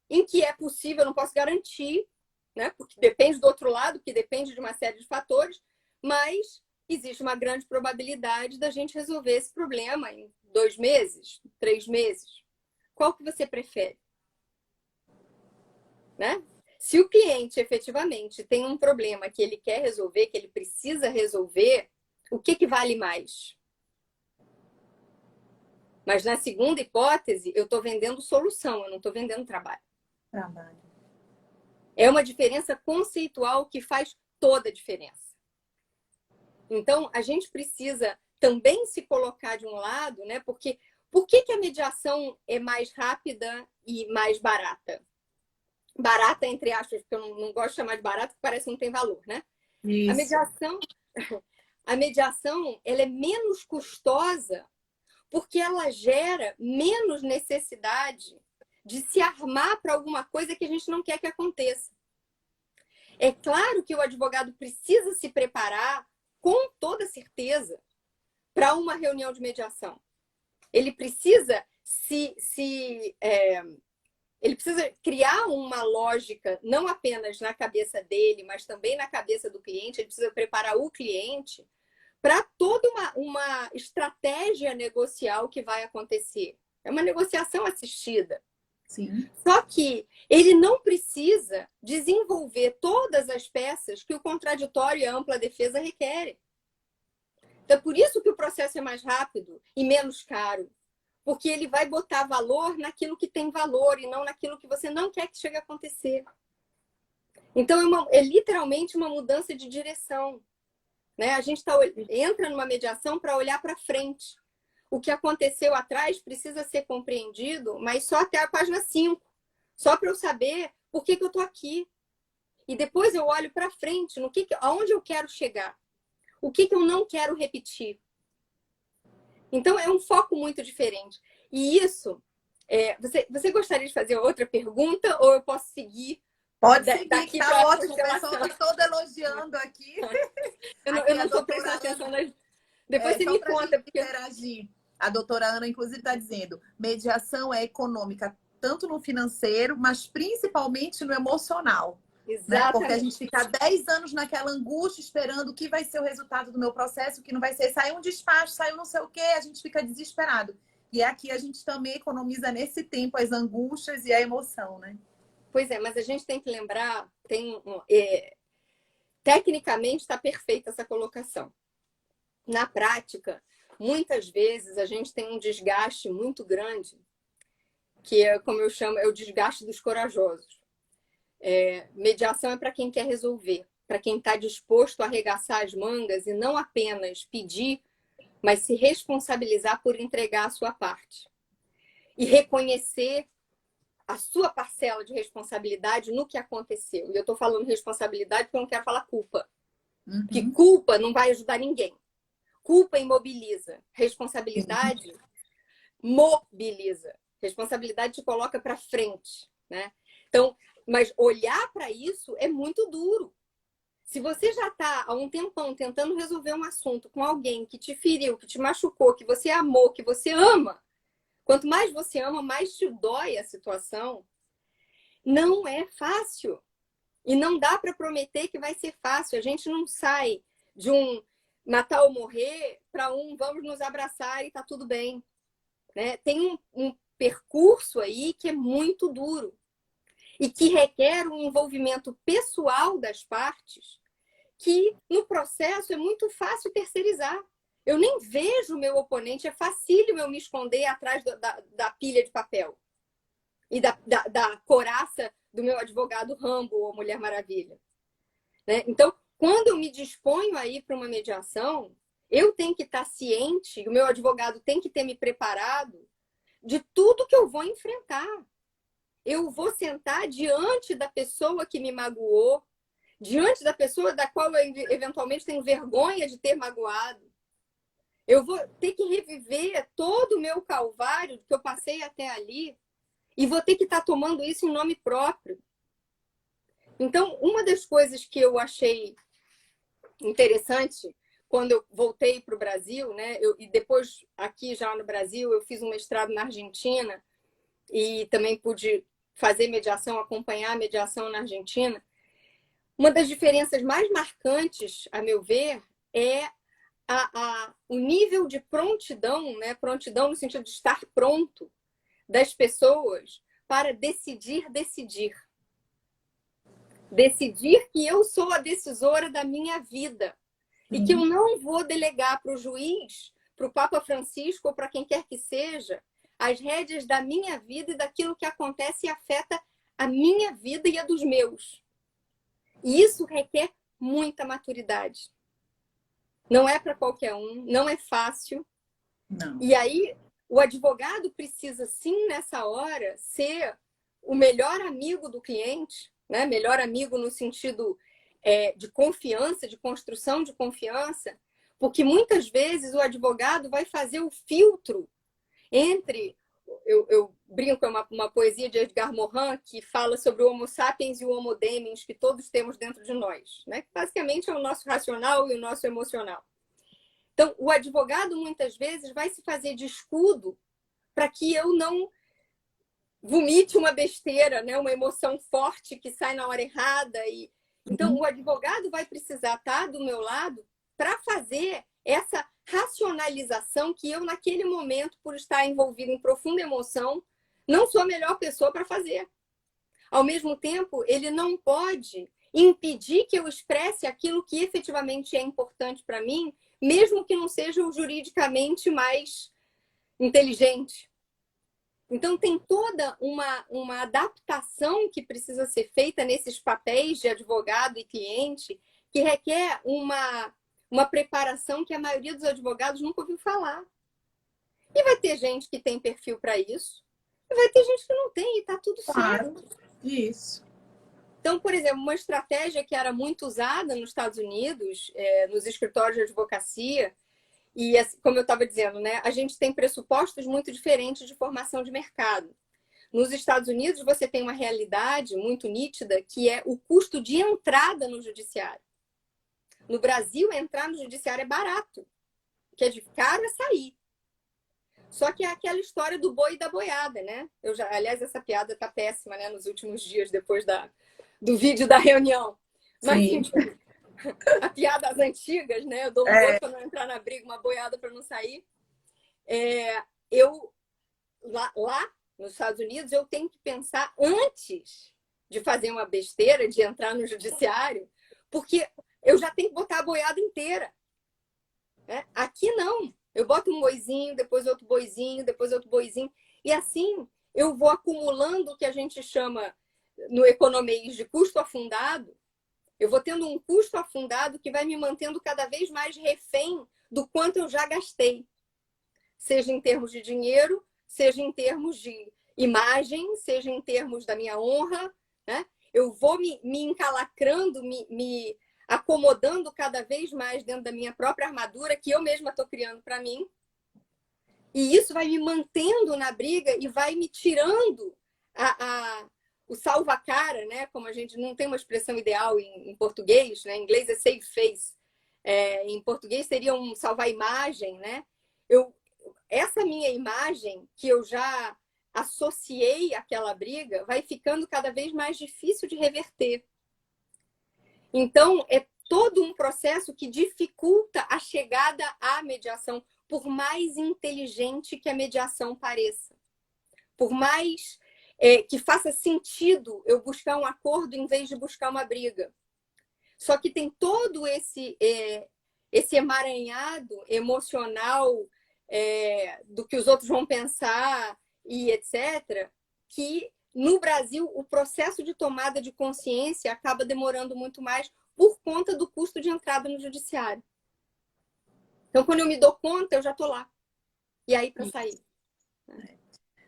B: em que é possível, eu não posso garantir, né? Porque depende do outro lado, que depende de uma série de fatores, mas existe uma grande probabilidade da gente resolver esse problema em 2 meses, 3 meses. Qual que você prefere? Né? Se o cliente efetivamente tem um problema que ele quer resolver, que ele precisa resolver, o que vale mais? Mas na segunda hipótese, eu estou vendendo solução, eu não estou vendendo trabalho. É uma diferença conceitual que faz toda a diferença. Então, a gente precisa também se colocar de um lado, né? Porque por que a mediação é mais rápida e mais barata? Barata, entre aspas, porque eu não gosto de chamar de barata, porque parece que não tem valor, né? Isso. A mediação, ela é menos custosa porque ela gera menos necessidade de se armar para alguma coisa que a gente não quer que aconteça. É claro que o advogado precisa se preparar com toda certeza para uma reunião de mediação. Ele precisa ele precisa criar uma lógica, não apenas na cabeça dele, mas também na cabeça do cliente. Ele precisa preparar o cliente para toda uma estratégia negocial que vai acontecer. É uma negociação assistida.
A: Sim.
B: Só que ele não precisa desenvolver todas as peças que o contraditório e a ampla defesa requerem. Então, por isso que o processo é mais rápido e menos caro. Porque ele vai botar valor naquilo que tem valor e não naquilo que você não quer que chegue a acontecer. Então, é literalmente uma mudança de direção. Né? A gente entra numa mediação para olhar para frente. O que aconteceu atrás precisa ser compreendido, mas só até a página 5. Só para eu saber por que eu estou aqui. E depois eu olho para frente, aonde eu quero chegar. O que eu não quero repetir. Então, é um foco muito diferente. E isso, você gostaria de fazer outra pergunta ou eu posso seguir?
A: Pode seguir,
B: daqui
A: tá ótimo. O pessoal está todo elogiando aqui.
B: Eu não estou prestando atenção nas... Depois você me conta. Porque...
A: interagir. A doutora Ana, inclusive, está dizendo, mediação é econômica, tanto no financeiro, mas principalmente no emocional.
B: Exatamente.
A: Né? Porque a gente fica 10 anos naquela angústia, esperando o que vai ser o resultado do meu processo, o que não vai ser. Saiu um despacho, saiu não sei o quê, a gente fica desesperado. E aqui a gente também economiza nesse tempo as angústias e a emoção, né?
B: Pois é, mas a gente tem que lembrar, tecnicamente está perfeita essa colocação. Na prática, muitas vezes a gente tem um desgaste muito grande, que é, como eu chamo, é o desgaste dos corajosos. Mediação é para quem quer resolver, para quem está disposto a arregaçar as mangas e não apenas pedir, mas se responsabilizar por entregar a sua parte. E reconhecer a sua parcela de responsabilidade no que aconteceu. E eu estou falando responsabilidade porque eu não quero falar culpa.
A: Uhum.
B: Porque culpa não vai ajudar ninguém. Culpa imobiliza. Responsabilidade mobiliza. Responsabilidade te coloca para frente, né? Então, mas olhar para isso é muito duro. Se você já está há um tempão tentando resolver um assunto com alguém que te feriu, que te machucou, que você amou, que você ama, quanto mais você ama, mais te dói a situação. Não é fácil. E não dá para prometer que vai ser fácil. A gente não sai de um matar ou morrer para vamos nos abraçar e tá tudo bem. Né? Tem um percurso aí que é muito duro e que requer um envolvimento pessoal das partes que no processo é muito fácil terceirizar. Eu nem vejo o meu oponente, é facílimo eu me esconder atrás da pilha de papel e da coraça do meu advogado Rambo ou Mulher Maravilha. Né? Então, quando eu me disponho a ir para uma mediação, eu tenho que estar ciente, o meu advogado tem que ter me preparado de tudo que eu vou enfrentar. Eu vou sentar diante da pessoa que me magoou, diante da pessoa da qual eu eventualmente tenho vergonha de ter magoado. Eu vou ter que reviver todo o meu calvário que eu passei até ali e vou ter que estar tomando isso em nome próprio. Então, uma das coisas que eu achei interessante quando eu voltei para o Brasil, né? E depois, aqui já no Brasil, eu fiz um mestrado na Argentina e também pude fazer mediação, acompanhar a mediação na Argentina. Uma das diferenças mais marcantes, a meu ver, é o nível de prontidão, né? Prontidão no sentido de estar pronto das pessoas para decidir. Decidir que eu sou a decisora da minha vida. E que eu não vou delegar para o juiz, para o Papa Francisco ou para quem quer que seja, as rédeas da minha vida e daquilo que acontece e afeta a minha vida e a dos meus. E isso requer muita maturidade. Não é para qualquer um, não é fácil.
A: Não.
B: E aí, o advogado precisa, sim, nessa hora, ser o melhor amigo do cliente, né? Melhor amigo no sentido de confiança, de construção de confiança, porque muitas vezes o advogado vai fazer o filtro entre eu brinco, é uma poesia de Edgar Morin que fala sobre o Homo sapiens e o Homo demens que todos temos dentro de nós, né? Que basicamente é o nosso racional e o nosso emocional. Então, o advogado muitas vezes vai se fazer de escudo para que eu não vomite uma besteira, né? Uma emoção forte que sai na hora errada. Então, o advogado vai precisar estar do meu lado para fazer essa racionalização que eu, naquele momento, por estar envolvido em profunda emoção, não sou a melhor pessoa para fazer. Ao mesmo tempo, ele não pode impedir que eu expresse aquilo que efetivamente é importante para mim, mesmo que não seja o juridicamente mais inteligente. Então, tem toda uma adaptação que precisa ser feita nesses papéis de advogado e cliente, que requer uma preparação que a maioria dos advogados nunca ouviu falar. E vai ter gente que tem perfil para isso, e vai ter gente que não tem, e está tudo certo.
A: Isso.
B: Então, por exemplo, uma estratégia que era muito usada nos Estados Unidos, nos escritórios de advocacia, e como eu estava dizendo, né, a gente tem pressupostos muito diferentes de formação de mercado. Nos Estados Unidos, você tem uma realidade muito nítida, que é o custo de entrada no judiciário. No Brasil, entrar no judiciário é barato. O que é de caro é sair. Só que é aquela história do boi e da boiada, né? Aliás, essa piada tá péssima, né? Nos últimos dias, depois do vídeo da reunião. Mas, enfim, a piada das antigas, né? Eu dou um boi para não entrar na briga, uma boiada para não sair. Lá nos Estados Unidos, eu tenho que pensar antes de fazer uma besteira, de entrar no judiciário, porque eu já tenho que botar a boiada inteira. Né? Aqui não. Eu boto um boizinho, depois outro boizinho, depois outro boizinho. E assim eu vou acumulando o que a gente chama no economês de custo afundado. Eu vou tendo um custo afundado que vai me mantendo cada vez mais refém do quanto eu já gastei. Seja em termos de dinheiro, seja em termos de imagem, seja em termos da minha honra. Né? Eu vou me encalacrando, me acomodando cada vez mais dentro da minha própria armadura que eu mesma estou criando para mim. E isso vai me mantendo na briga e vai me tirando o salva-cara, né? Como a gente não tem uma expressão ideal em português, né? Em inglês é save face. Em português seria um salvar-imagem, né? Essa minha imagem que eu já associei àquela briga vai ficando cada vez mais difícil de reverter. Então, é todo um processo que dificulta a chegada à mediação, por mais inteligente que a mediação pareça. Por mais que faça sentido eu buscar um acordo em vez de buscar uma briga. Só que tem todo esse emaranhado emocional do que os outros vão pensar e etc., que no Brasil o processo de tomada de consciência acaba demorando muito mais por conta do custo de entrada no judiciário. Então, quando eu me dou conta, eu já estou lá. E aí, para sair?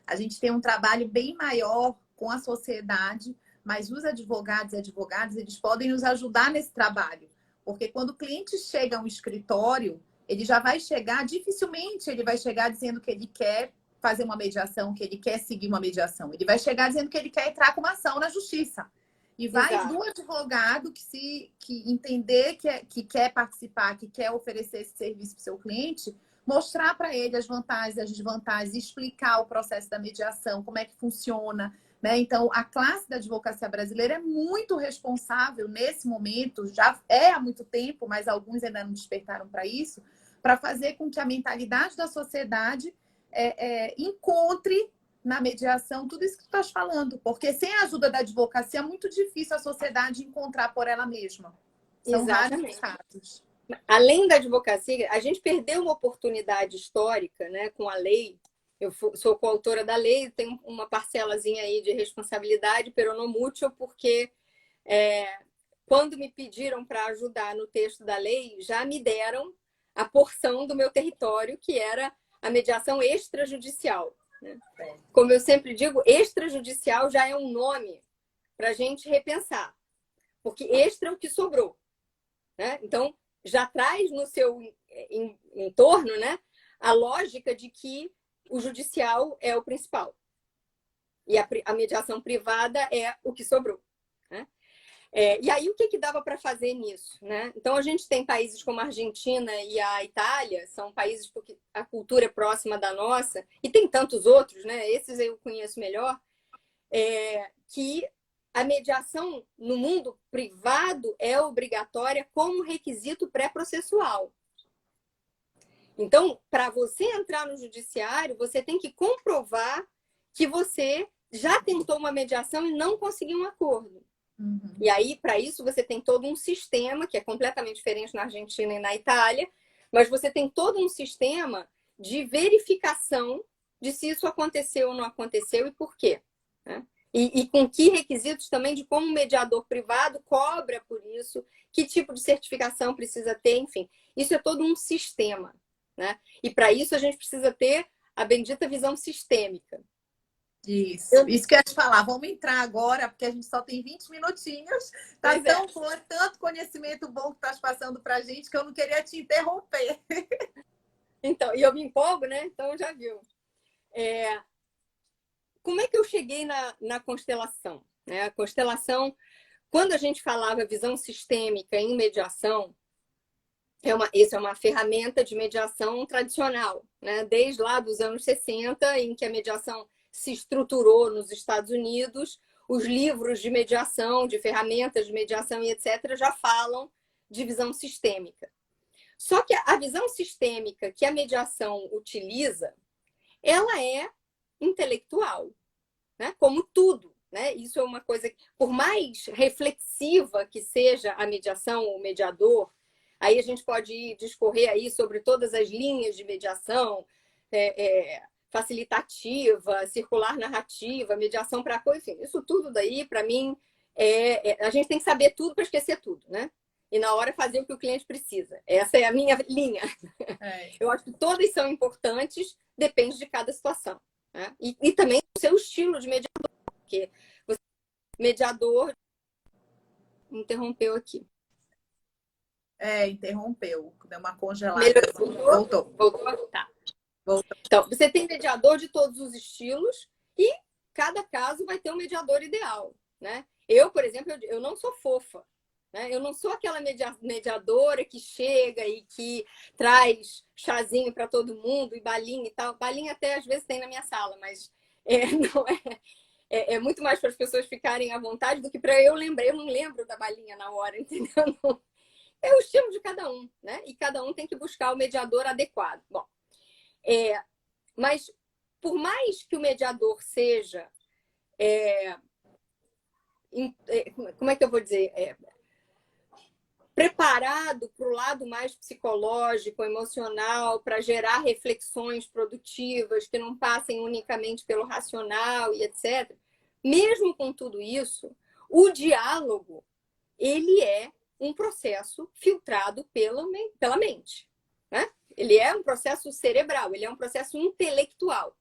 A: A gente tem um trabalho bem maior com a sociedade, mas os advogados e advogadas, eles podem nos ajudar nesse trabalho. Porque quando o cliente chega a um escritório, ele já vai chegar, dificilmente ele vai chegar dizendo que ele quer fazer uma mediação, que ele quer seguir uma mediação. Ele vai chegar dizendo que ele quer entrar com uma ação na justiça. E vai do advogado que entender que quer participar, que quer oferecer esse serviço para o seu cliente, mostrar para ele as vantagens, as desvantagens, explicar o processo da mediação, como é que funciona. Né? Então, a classe da advocacia brasileira é muito responsável nesse momento, já é há muito tempo, mas alguns ainda não despertaram para isso, para fazer com que a mentalidade da sociedade encontre na mediação tudo isso que tu estás falando. Porque sem a ajuda da advocacia é muito difícil a sociedade encontrar por ela mesma. São raros os casos.
B: Além da advocacia, a gente perdeu uma oportunidade histórica, né, com a lei. Eu sou coautora da lei, tenho uma parcelazinha aí de responsabilidade peronomútil, porque quando me pediram para ajudar no texto da lei, já me deram a porção do meu território, que era a mediação extrajudicial. Né? Como eu sempre digo, extrajudicial já é um nome para a gente repensar, porque extra é o que sobrou. Né? Então, já traz no seu entorno, né, a lógica de que o judicial é o principal. E a mediação privada é o que sobrou, né? E aí, o que dava para fazer nisso, né? Então, a gente tem países como a Argentina e a Itália, são países porque a cultura é próxima da nossa, e tem tantos outros, né? Esses eu conheço melhor, que a mediação no mundo privado é obrigatória como requisito pré-processual. Então, para você entrar no judiciário, você tem que comprovar que você já tentou uma mediação e não conseguiu um acordo.
A: Uhum.
B: E aí, para isso, você tem todo um sistema, que é completamente diferente na Argentina e na Itália, mas você tem todo um sistema de verificação de se isso aconteceu ou não aconteceu e por quê, né? E com que requisitos também de como o mediador privado cobra por isso, que tipo de certificação precisa ter, enfim. Isso é todo um sistema, né? E para isso a gente precisa ter a bendita visão sistêmica.
A: Isso que eu ia te falar. Vamos entrar agora, porque a gente só tem 20 minutinhos. Tá tão bom, tanto conhecimento bom que estás passando para a gente que eu não queria te interromper.
B: Então, e eu me empolgo, né? Então já viu. Como é que eu cheguei na constelação? Né? A constelação, quando a gente falava visão sistêmica em mediação, isso é uma ferramenta de mediação tradicional, né? Desde lá dos anos 60, em que a mediação se estruturou nos Estados Unidos, os livros de mediação, de ferramentas de mediação e etc., já falam de visão sistêmica. Só que a visão sistêmica que a mediação utiliza, ela é intelectual, né? Como tudo, né? Isso é uma coisa que, por mais reflexiva que seja a mediação ou o mediador, aí a gente pode discorrer aí sobre todas as linhas de mediação, facilitativa, circular narrativa, mediação para coisa, enfim, isso tudo daí, para mim, a gente tem que saber tudo para esquecer tudo, né? E na hora fazer o que o cliente precisa. Essa é a minha linha. Eu acho que todas são importantes, depende de cada situação, né? E também do seu estilo de mediador, porque você, mediador, interrompeu aqui.
A: Interrompeu, deu uma congelada.
B: Voltou? Tá. Voltou. Então, você tem mediador de todos os estilos e cada caso vai ter um mediador ideal, né? Eu, por exemplo, eu não sou fofa, né? Eu não sou aquela mediadora que chega e que traz chazinho para todo mundo e balinha e tal. Balinha até às vezes tem na minha sala, mas não é muito mais para as pessoas ficarem à vontade do que para eu lembrar. Eu não lembro da balinha na hora, entendeu? É o estilo de cada um, né? E cada um tem que buscar o mediador adequado. Bom, mas por mais que o mediador seja, como é que eu vou dizer? Preparado para o lado mais psicológico, emocional, para gerar reflexões produtivas que não passem unicamente pelo racional e etc. Mesmo com tudo isso, o diálogo, ele é um processo filtrado pela mente, né? Ele é um processo cerebral, ele é um processo intelectual.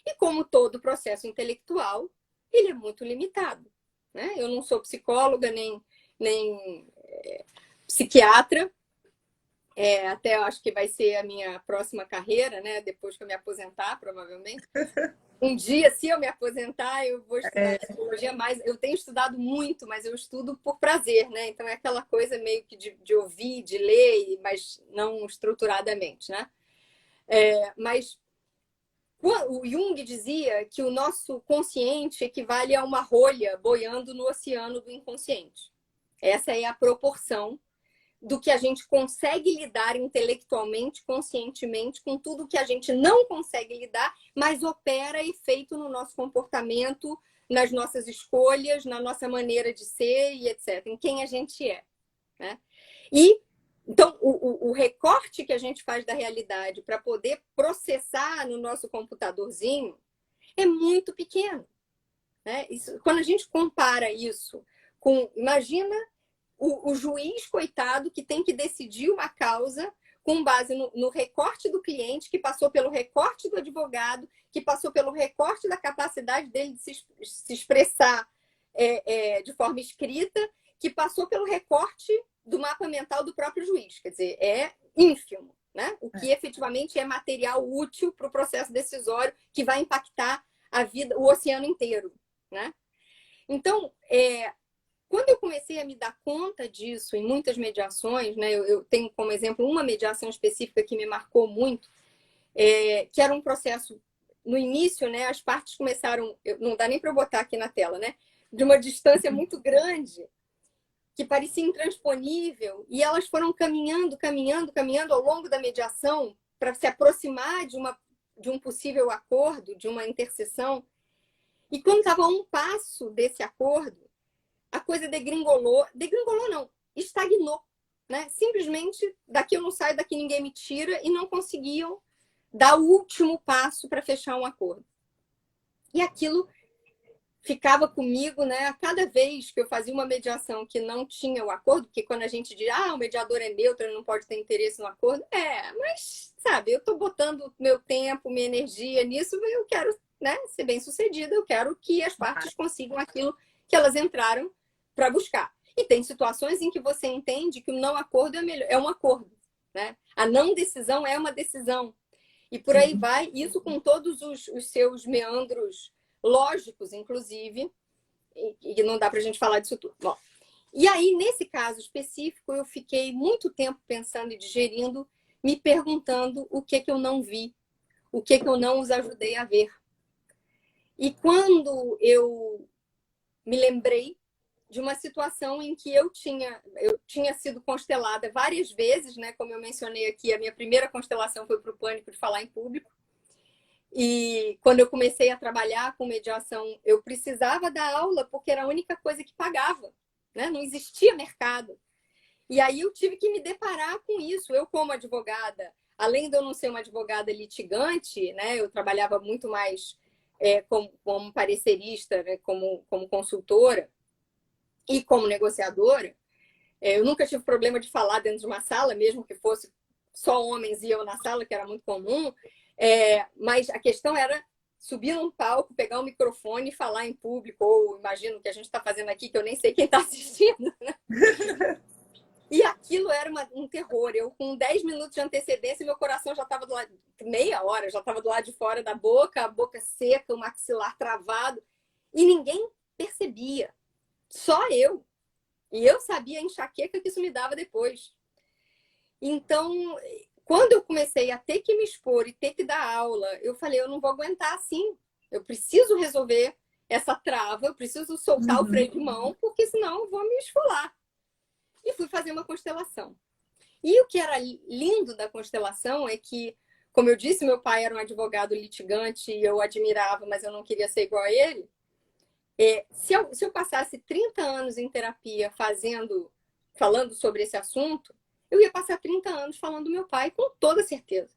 B: E como todo processo intelectual, ele é muito limitado, né? Eu não sou psicóloga, nem psiquiatra, até eu acho que vai ser a minha próxima carreira, né? Depois que eu me aposentar, provavelmente. Um dia, se eu me aposentar, eu vou estudar psicologia mais. Eu tenho estudado muito, mas eu estudo por prazer, né? Então é aquela coisa meio que de ouvir, de ler, mas não estruturadamente, né? Mas o Jung dizia que o nosso consciente equivale a uma rolha boiando no oceano do inconsciente. Essa é a proporção do que a gente consegue lidar intelectualmente, conscientemente, com tudo que a gente não consegue lidar, mas opera efeito no nosso comportamento, nas nossas escolhas, na nossa maneira de ser e etc., em quem a gente é, né? E, então, o recorte que a gente faz da realidade para poder processar no nosso computadorzinho é muito pequeno, né? Quando a gente compara isso com, imagina o juiz, coitado, que tem que decidir uma causa com base no recorte do cliente, que passou pelo recorte do advogado, que passou pelo recorte da capacidade dele de se expressar de forma escrita, que passou pelo recorte do mapa mental do próprio juiz. Quer dizer, é ínfimo, né? O que efetivamente é material útil para o processo decisório que vai impactar a vida, o oceano inteiro, né? Então, quando eu comecei a me dar conta disso em muitas mediações, né? Eu tenho como exemplo uma mediação específica que me marcou muito, que era um processo no início, né? As partes começaram, não dá nem para eu botar aqui na tela, né? De uma distância muito grande, que parecia intransponível, e elas foram caminhando, caminhando, caminhando ao longo da mediação para se aproximar de um possível acordo, de uma interseção. E quando estava a um passo desse acordo, a coisa degringolou. Degringolou não, estagnou, né? Simplesmente, daqui eu não saio, daqui ninguém me tira, e não conseguiam dar o último passo para fechar um acordo. E aquilo ficava comigo, né? A cada vez que eu fazia uma mediação que não tinha o acordo, porque quando a gente diz, o mediador é neutro, ele não pode ter interesse no acordo, mas, sabe, eu estou botando meu tempo, minha energia nisso, eu quero, né, ser bem-sucedida, eu quero que as partes consigam aquilo que elas entraram para buscar. E tem situações em que você entende que o não acordo é um acordo, né? A não decisão é uma decisão. E por aí vai, isso com todos os seus meandros lógicos, inclusive, e não dá para a gente falar disso tudo. Bom, e aí, nesse caso específico, eu fiquei muito tempo pensando e digerindo, me perguntando o que eu não vi, o que eu não os ajudei a ver. E quando eu me lembrei de uma situação em que eu tinha sido constelada várias vezes, né? Como eu mencionei aqui, a minha primeira constelação foi para o pânico de falar em público. E quando eu comecei a trabalhar com mediação, eu precisava dar aula porque era a única coisa que pagava, né? Não existia mercado. E aí eu tive que me deparar com isso. Eu, como advogada, além de eu não ser uma advogada litigante, né? Eu trabalhava muito mais como parecerista, né? como consultora e como negociadora. Eu nunca tive problema de falar dentro de uma sala, mesmo que fosse só homens e eu na sala, que era muito comum. Mas a questão era subir num palco, pegar um microfone e falar em público, ou imagino que a gente está fazendo aqui, que eu nem sei quem está assistindo, né? E aquilo era um terror. Eu, com 10 minutos de antecedência, meu coração já estava do lado, meia hora, já estava do lado de fora da boca, a boca seca, o maxilar travado, e ninguém percebia. Só eu. E eu sabia a enxaqueca que isso me dava depois. Então, quando eu comecei a ter que me expor e ter que dar aula, eu falei, eu não vou aguentar assim. Eu preciso resolver essa trava, eu preciso soltar o freio de mão, porque senão eu vou me esfolar. E fui fazer uma constelação. E o que era lindo da constelação é que, como eu disse, meu pai era um advogado litigante e eu admirava, mas eu não queria ser igual a ele. Se eu passasse 30 anos em terapia falando sobre esse assunto, eu ia passar 30 anos falando do meu pai, com toda certeza.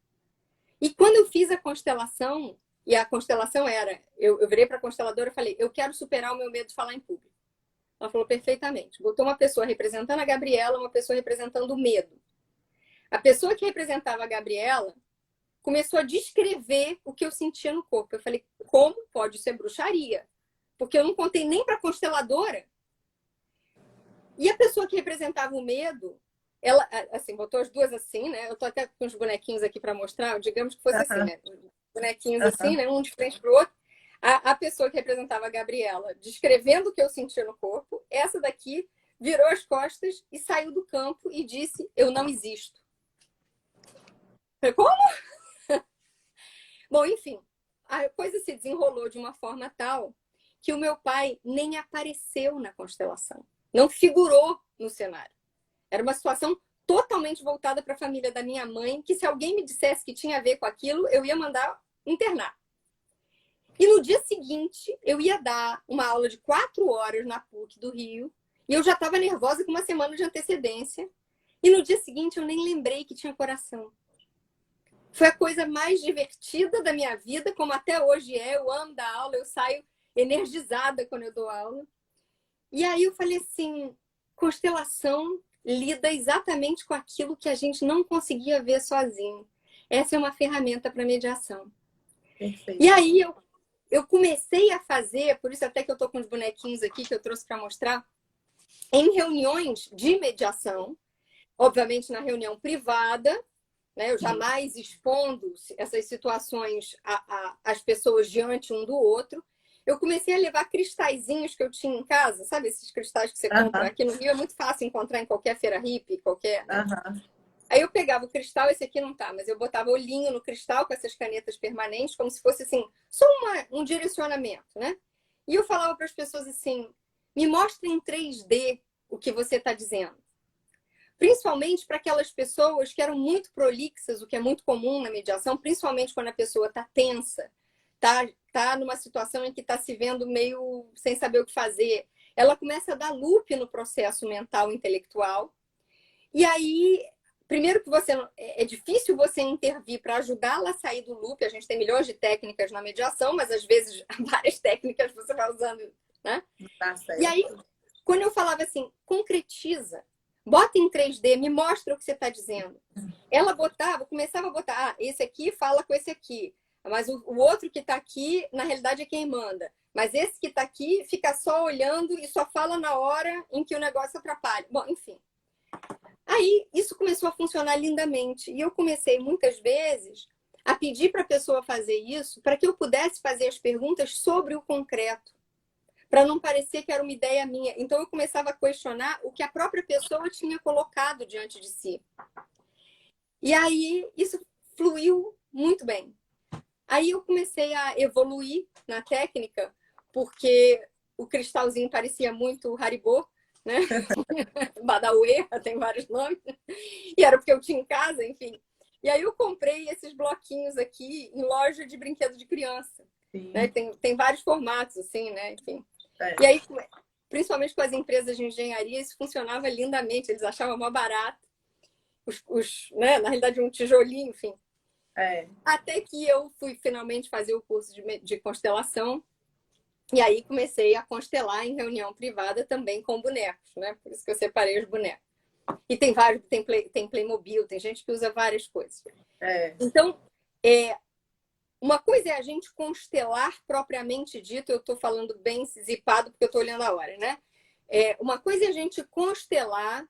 B: E quando eu fiz a constelação, e a constelação era, eu virei para a consteladora e falei, eu quero superar o meu medo de falar em público. Ela falou, perfeitamente. Botou uma pessoa representando a Gabriela, uma pessoa representando o medo. A pessoa que representava a Gabriela começou a descrever o que eu sentia no corpo. Eu falei, como pode ser bruxaria? Porque eu não contei nem para a consteladora. E a pessoa que representava o medo, ela, assim, botou as duas assim, né? Eu tô até com os bonequinhos aqui para mostrar, digamos que fosse assim, né? Bonequinhos assim, né? Um de frente para o outro. A pessoa que representava a Gabriela, descrevendo o que eu sentia no corpo, essa daqui virou as costas e saiu do campo e disse, eu não existo. Eu falei, como? Bom, enfim, a coisa se desenrolou de uma forma tal que o meu pai nem apareceu na constelação. Não figurou no cenário. Era uma situação totalmente voltada para a família da minha mãe, que se alguém me dissesse que tinha a ver com aquilo, eu ia mandar internar. E no dia seguinte, eu ia dar uma aula de 4 horas na PUC do Rio, e eu já estava nervosa com uma semana de antecedência. E no dia seguinte, eu nem lembrei que tinha coração. Foi a coisa mais divertida da minha vida, como até hoje é. Eu amo dar aula, eu saio energizada quando eu dou aula. E aí eu falei assim, constelação lida exatamente com aquilo que a gente não conseguia ver sozinho. Essa é uma ferramenta para mediação.
A: Perfeito.
B: E aí eu comecei a fazer, por isso até que eu estou com os bonequinhos aqui que eu trouxe para mostrar, em reuniões de mediação, obviamente na reunião privada, né? Eu jamais expondo essas situações às pessoas diante um do outro. Eu comecei a levar cristalzinhos que eu tinha em casa, sabe? Esses cristais que você compra aqui no Rio, é muito fácil encontrar em qualquer feira hippie, qualquer, né? Aí eu pegava o cristal, esse aqui não tá, mas eu botava olhinho no cristal com essas canetas permanentes, como se fosse assim, só um direcionamento, né? E eu falava para as pessoas assim, me mostre em 3D o que você está dizendo. Principalmente para aquelas pessoas que eram muito prolixas, o que é muito comum na mediação, principalmente quando a pessoa está tensa, tá numa situação em que está se vendo meio sem saber o que fazer. Ela começa a dar loop no processo mental intelectual. E aí, primeiro que é difícil você intervir para ajudá-la a sair do loop. A gente tem milhões de técnicas na mediação, mas às vezes várias técnicas você vai usando, né? E aí, quando eu falava assim, concretiza, bota em 3D, me mostra o que você está dizendo. Ela começava a botar, esse aqui fala com esse aqui. Mas o outro que está aqui, na realidade, é quem manda. Mas esse que está aqui fica só olhando e só fala na hora em que o negócio atrapalha. Bom, enfim. Aí, isso começou a funcionar lindamente. E eu comecei, muitas vezes, a pedir para a pessoa fazer isso para que eu pudesse fazer as perguntas sobre o concreto, para não parecer que era uma ideia minha. Então, eu começava a questionar o que a própria pessoa tinha colocado diante de si. E aí, isso fluiu muito bem. Aí eu comecei a evoluir na técnica, porque o cristalzinho parecia muito Haribo, né? Badauê, tem vários nomes. E era porque eu tinha em casa, enfim. E aí eu comprei esses bloquinhos aqui em loja de brinquedo de criança. Né? Tem vários formatos, assim, né? Enfim. E aí, principalmente com as empresas de engenharia, isso funcionava lindamente. Eles achavam mais barato. Né? Na realidade, um tijolinho, enfim. Até que eu fui finalmente fazer o curso de constelação. E aí comecei a constelar em reunião privada também com bonecos, né? Por isso que eu separei os bonecos. E tem vários, tem Playmobil, tem gente que usa várias coisas. Então, uma coisa é a gente constelar propriamente dito, eu estou falando bem zipado porque eu estou olhando a hora, né? Uma coisa é a gente constelar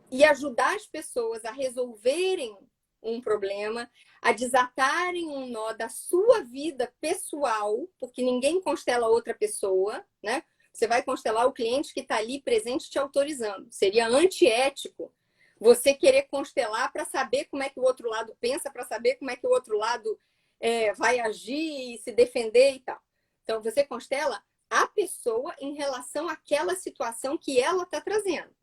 B: e ajudar as pessoas a resolverem um problema, a desatarem um nó da sua vida pessoal, porque ninguém constela outra pessoa, né? Você vai constelar o cliente que está ali presente te autorizando. Seria antiético você querer constelar para saber como é que o outro lado pensa, para saber como é que o outro lado vai agir, se defender e tal. Então, você constela a pessoa em relação àquela situação que ela está trazendo.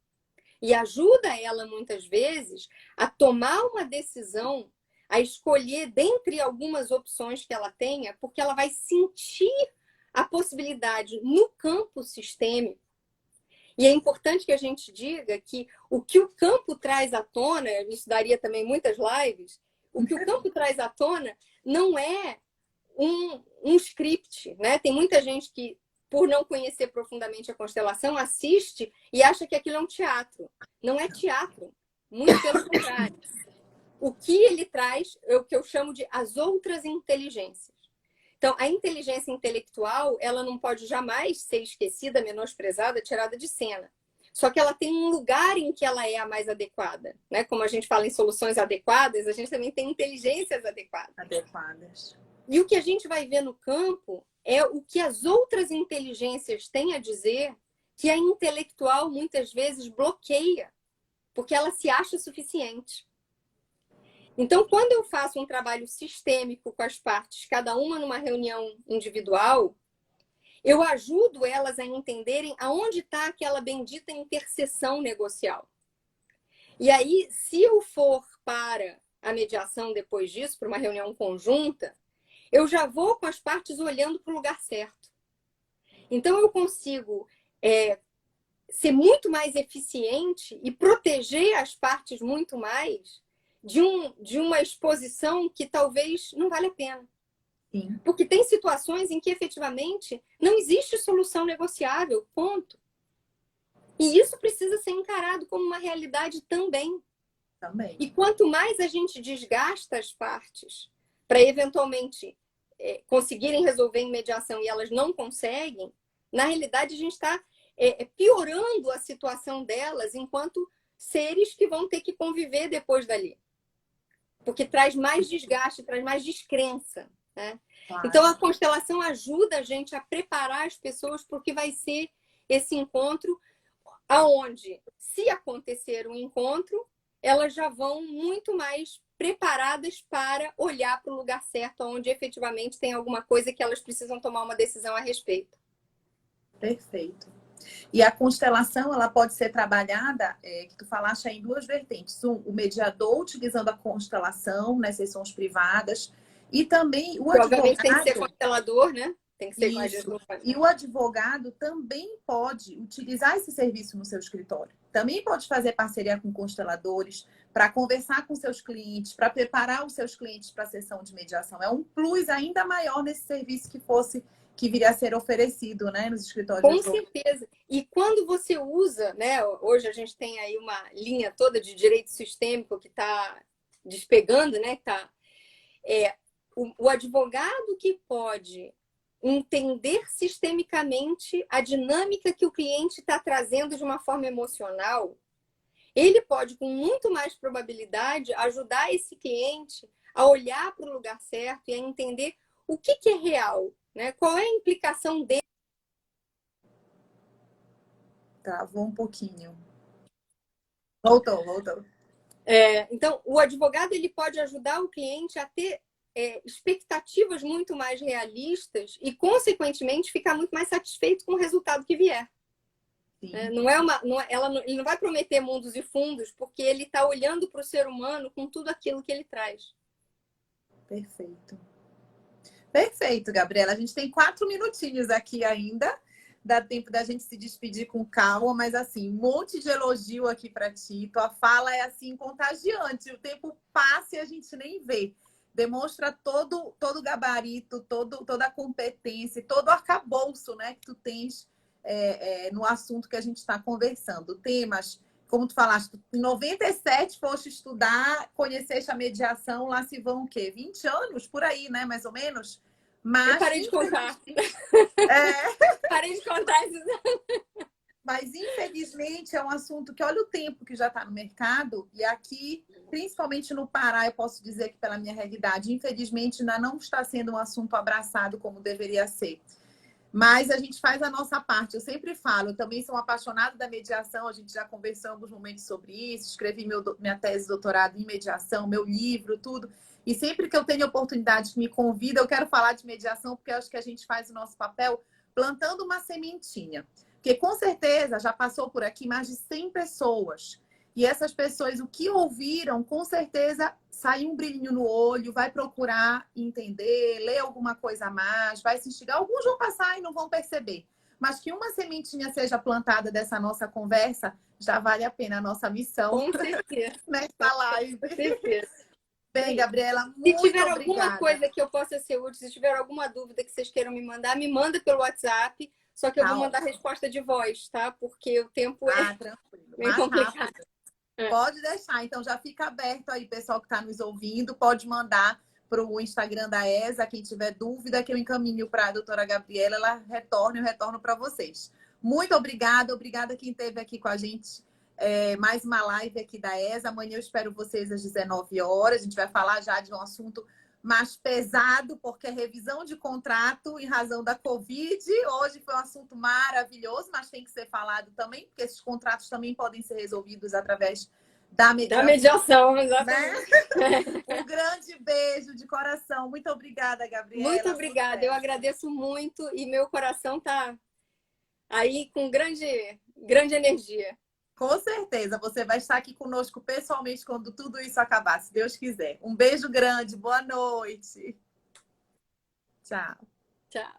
B: E ajuda ela, muitas vezes, a tomar uma decisão, a escolher dentre algumas opções que ela tenha, porque ela vai sentir a possibilidade no campo sistêmico. E é importante que a gente diga que o campo traz à tona, isso daria também muitas lives, o que o campo traz à tona não é um script, né? Tem muita gente que, por não conhecer profundamente a constelação, assiste e acha que aquilo é um teatro. Não é teatro, muito pelo contrário. O que ele traz é o que eu chamo de as outras inteligências. Então, a inteligência intelectual, ela não pode jamais ser esquecida, menosprezada, tirada de cena. Só que ela tem um lugar em que ela é a mais adequada, né? Como a gente fala em soluções adequadas, a gente também tem inteligências adequadas. E o que a gente vai ver no campo é o que as outras inteligências têm a dizer, que a intelectual muitas vezes bloqueia, porque ela se acha suficiente. Então, quando eu faço um trabalho sistêmico com as partes, cada uma numa reunião individual, eu ajudo elas a entenderem aonde está aquela bendita interseção negocial. E aí, se eu for para a mediação depois disso, para uma reunião conjunta, eu já vou com as partes olhando para o lugar certo. Então, eu consigo ser muito mais eficiente e proteger as partes muito mais de uma exposição que talvez não vale a pena.
A: Sim.
B: Porque tem situações em que efetivamente não existe solução negociável, ponto. E isso precisa ser encarado como uma realidade também. E quanto mais a gente desgasta as partes para eventualmente conseguirem resolver em mediação e elas não conseguem, na realidade a gente está piorando a situação delas enquanto seres que vão ter que conviver depois dali. porque traz mais desgaste, traz mais descrença, né?
A: Claro.
B: Então, a constelação ajuda a gente a preparar as pessoas para o que vai ser esse encontro, aonde, se acontecer um encontro, elas já vão muito mais preparadas para olhar para o lugar certo, onde efetivamente tem alguma coisa que elas precisam tomar uma decisão a respeito.
A: Perfeito. E a constelação, ela pode ser trabalhada, que tu falaste aí, em duas vertentes. O mediador utilizando a constelação nas sessões privadas e também o
B: Provavelmente tem que ser
A: advogado.
B: constelador, né? Tem que ser com a
A: Isso. E o advogado também pode utilizar esse serviço no seu escritório. Também pode fazer parceria com consteladores para conversar com seus clientes, para preparar os seus clientes para a sessão de mediação. É um plus ainda maior nesse serviço que viria a ser oferecido, né, nos escritórios.
B: Com certeza. E quando você usa, né? Hoje a gente tem aí uma linha toda de direito sistêmico que está despegando, né? O advogado que pode entender sistemicamente a dinâmica que o cliente está trazendo de uma forma emocional, ele pode, com muito mais probabilidade, ajudar esse cliente a olhar para o lugar certo e a entender o que é real, né? Qual é a implicação dele.
A: Travou um pouquinho. Voltou.
B: Então, o advogado ele pode ajudar o cliente a ter expectativas muito mais realistas e, consequentemente, ficar muito mais satisfeito com o resultado que vier. Ele não vai prometer mundos e fundos, porque ele está olhando para o ser humano com tudo aquilo que ele traz.
A: Perfeito, Gabriela. A gente tem 4 minutinhos aqui ainda. Dá tempo da gente se despedir com calma, mas assim, um monte de elogio aqui para ti. Tua fala é assim contagiante. O tempo passa e a gente nem vê. Demonstra todo o gabarito, toda a competência, todo o arcabouço, né, que tu tens no assunto que a gente está conversando. Temas, como tu falaste, em 97 foste estudar, conheceste a mediação, lá se vão o quê? 20 anos? Por aí, né, mais ou menos? Mas,
B: eu parei de contar. Parei de contar esses anos.
A: Mas, infelizmente, é um assunto que, olha o tempo que já está no mercado, e aqui, principalmente no Pará, eu posso dizer que pela minha realidade, infelizmente, ainda não está sendo um assunto abraçado como deveria ser. Mas a gente faz a nossa parte. Eu sempre falo, eu também sou apaixonada da mediação, a gente já conversou em alguns momentos sobre isso, escrevi minha tese de doutorado em mediação, meu livro, tudo. E sempre que eu tenho oportunidade que me convida, eu quero falar de mediação, porque eu acho que a gente faz o nosso papel plantando uma sementinha. Porque com certeza já passou por aqui mais de 100 pessoas. E essas pessoas, o que ouviram, com certeza sai um brilhinho no olho, vai procurar entender, ler alguma coisa a mais, vai se instigar. Alguns vão passar e não vão perceber. Mas que uma sementinha seja plantada dessa nossa conversa, já vale a pena a nossa missão.
B: Com certeza.
A: Nessa live.
B: Com certeza.
A: Bem, Gabriela, muito
B: obrigada. Se tiver
A: obrigada.
B: Alguma coisa que eu possa ser útil, se tiver alguma dúvida que vocês queiram me manda pelo WhatsApp. Só que eu vou mandar resposta de voz, tá? Porque o tempo é meio complicado.
A: Pode deixar. Então, já fica aberto aí, pessoal que está nos ouvindo. Pode mandar para o Instagram da ESA. Quem tiver dúvida, que eu encaminho para a doutora Gabriela. Ela eu retorno para vocês. Muito obrigada. Obrigada quem esteve aqui com a gente. Mais uma live aqui da ESA. Amanhã eu espero vocês às 19 horas. A gente vai falar já de um assunto mais pesado, porque é revisão de contrato em razão da Covid. Hoje foi um assunto maravilhoso, mas tem que ser falado também, porque esses contratos também podem ser resolvidos através da mediação.
B: Da mediação, exatamente.
A: Né? Um grande beijo de coração. Muito obrigada, Gabriela.
B: Muito obrigada. Eu agradeço muito e meu coração está aí com grande energia.
A: Com certeza, você vai estar aqui conosco pessoalmente quando tudo isso acabar, se Deus quiser. Um beijo grande, boa noite. Tchau.
B: Tchau.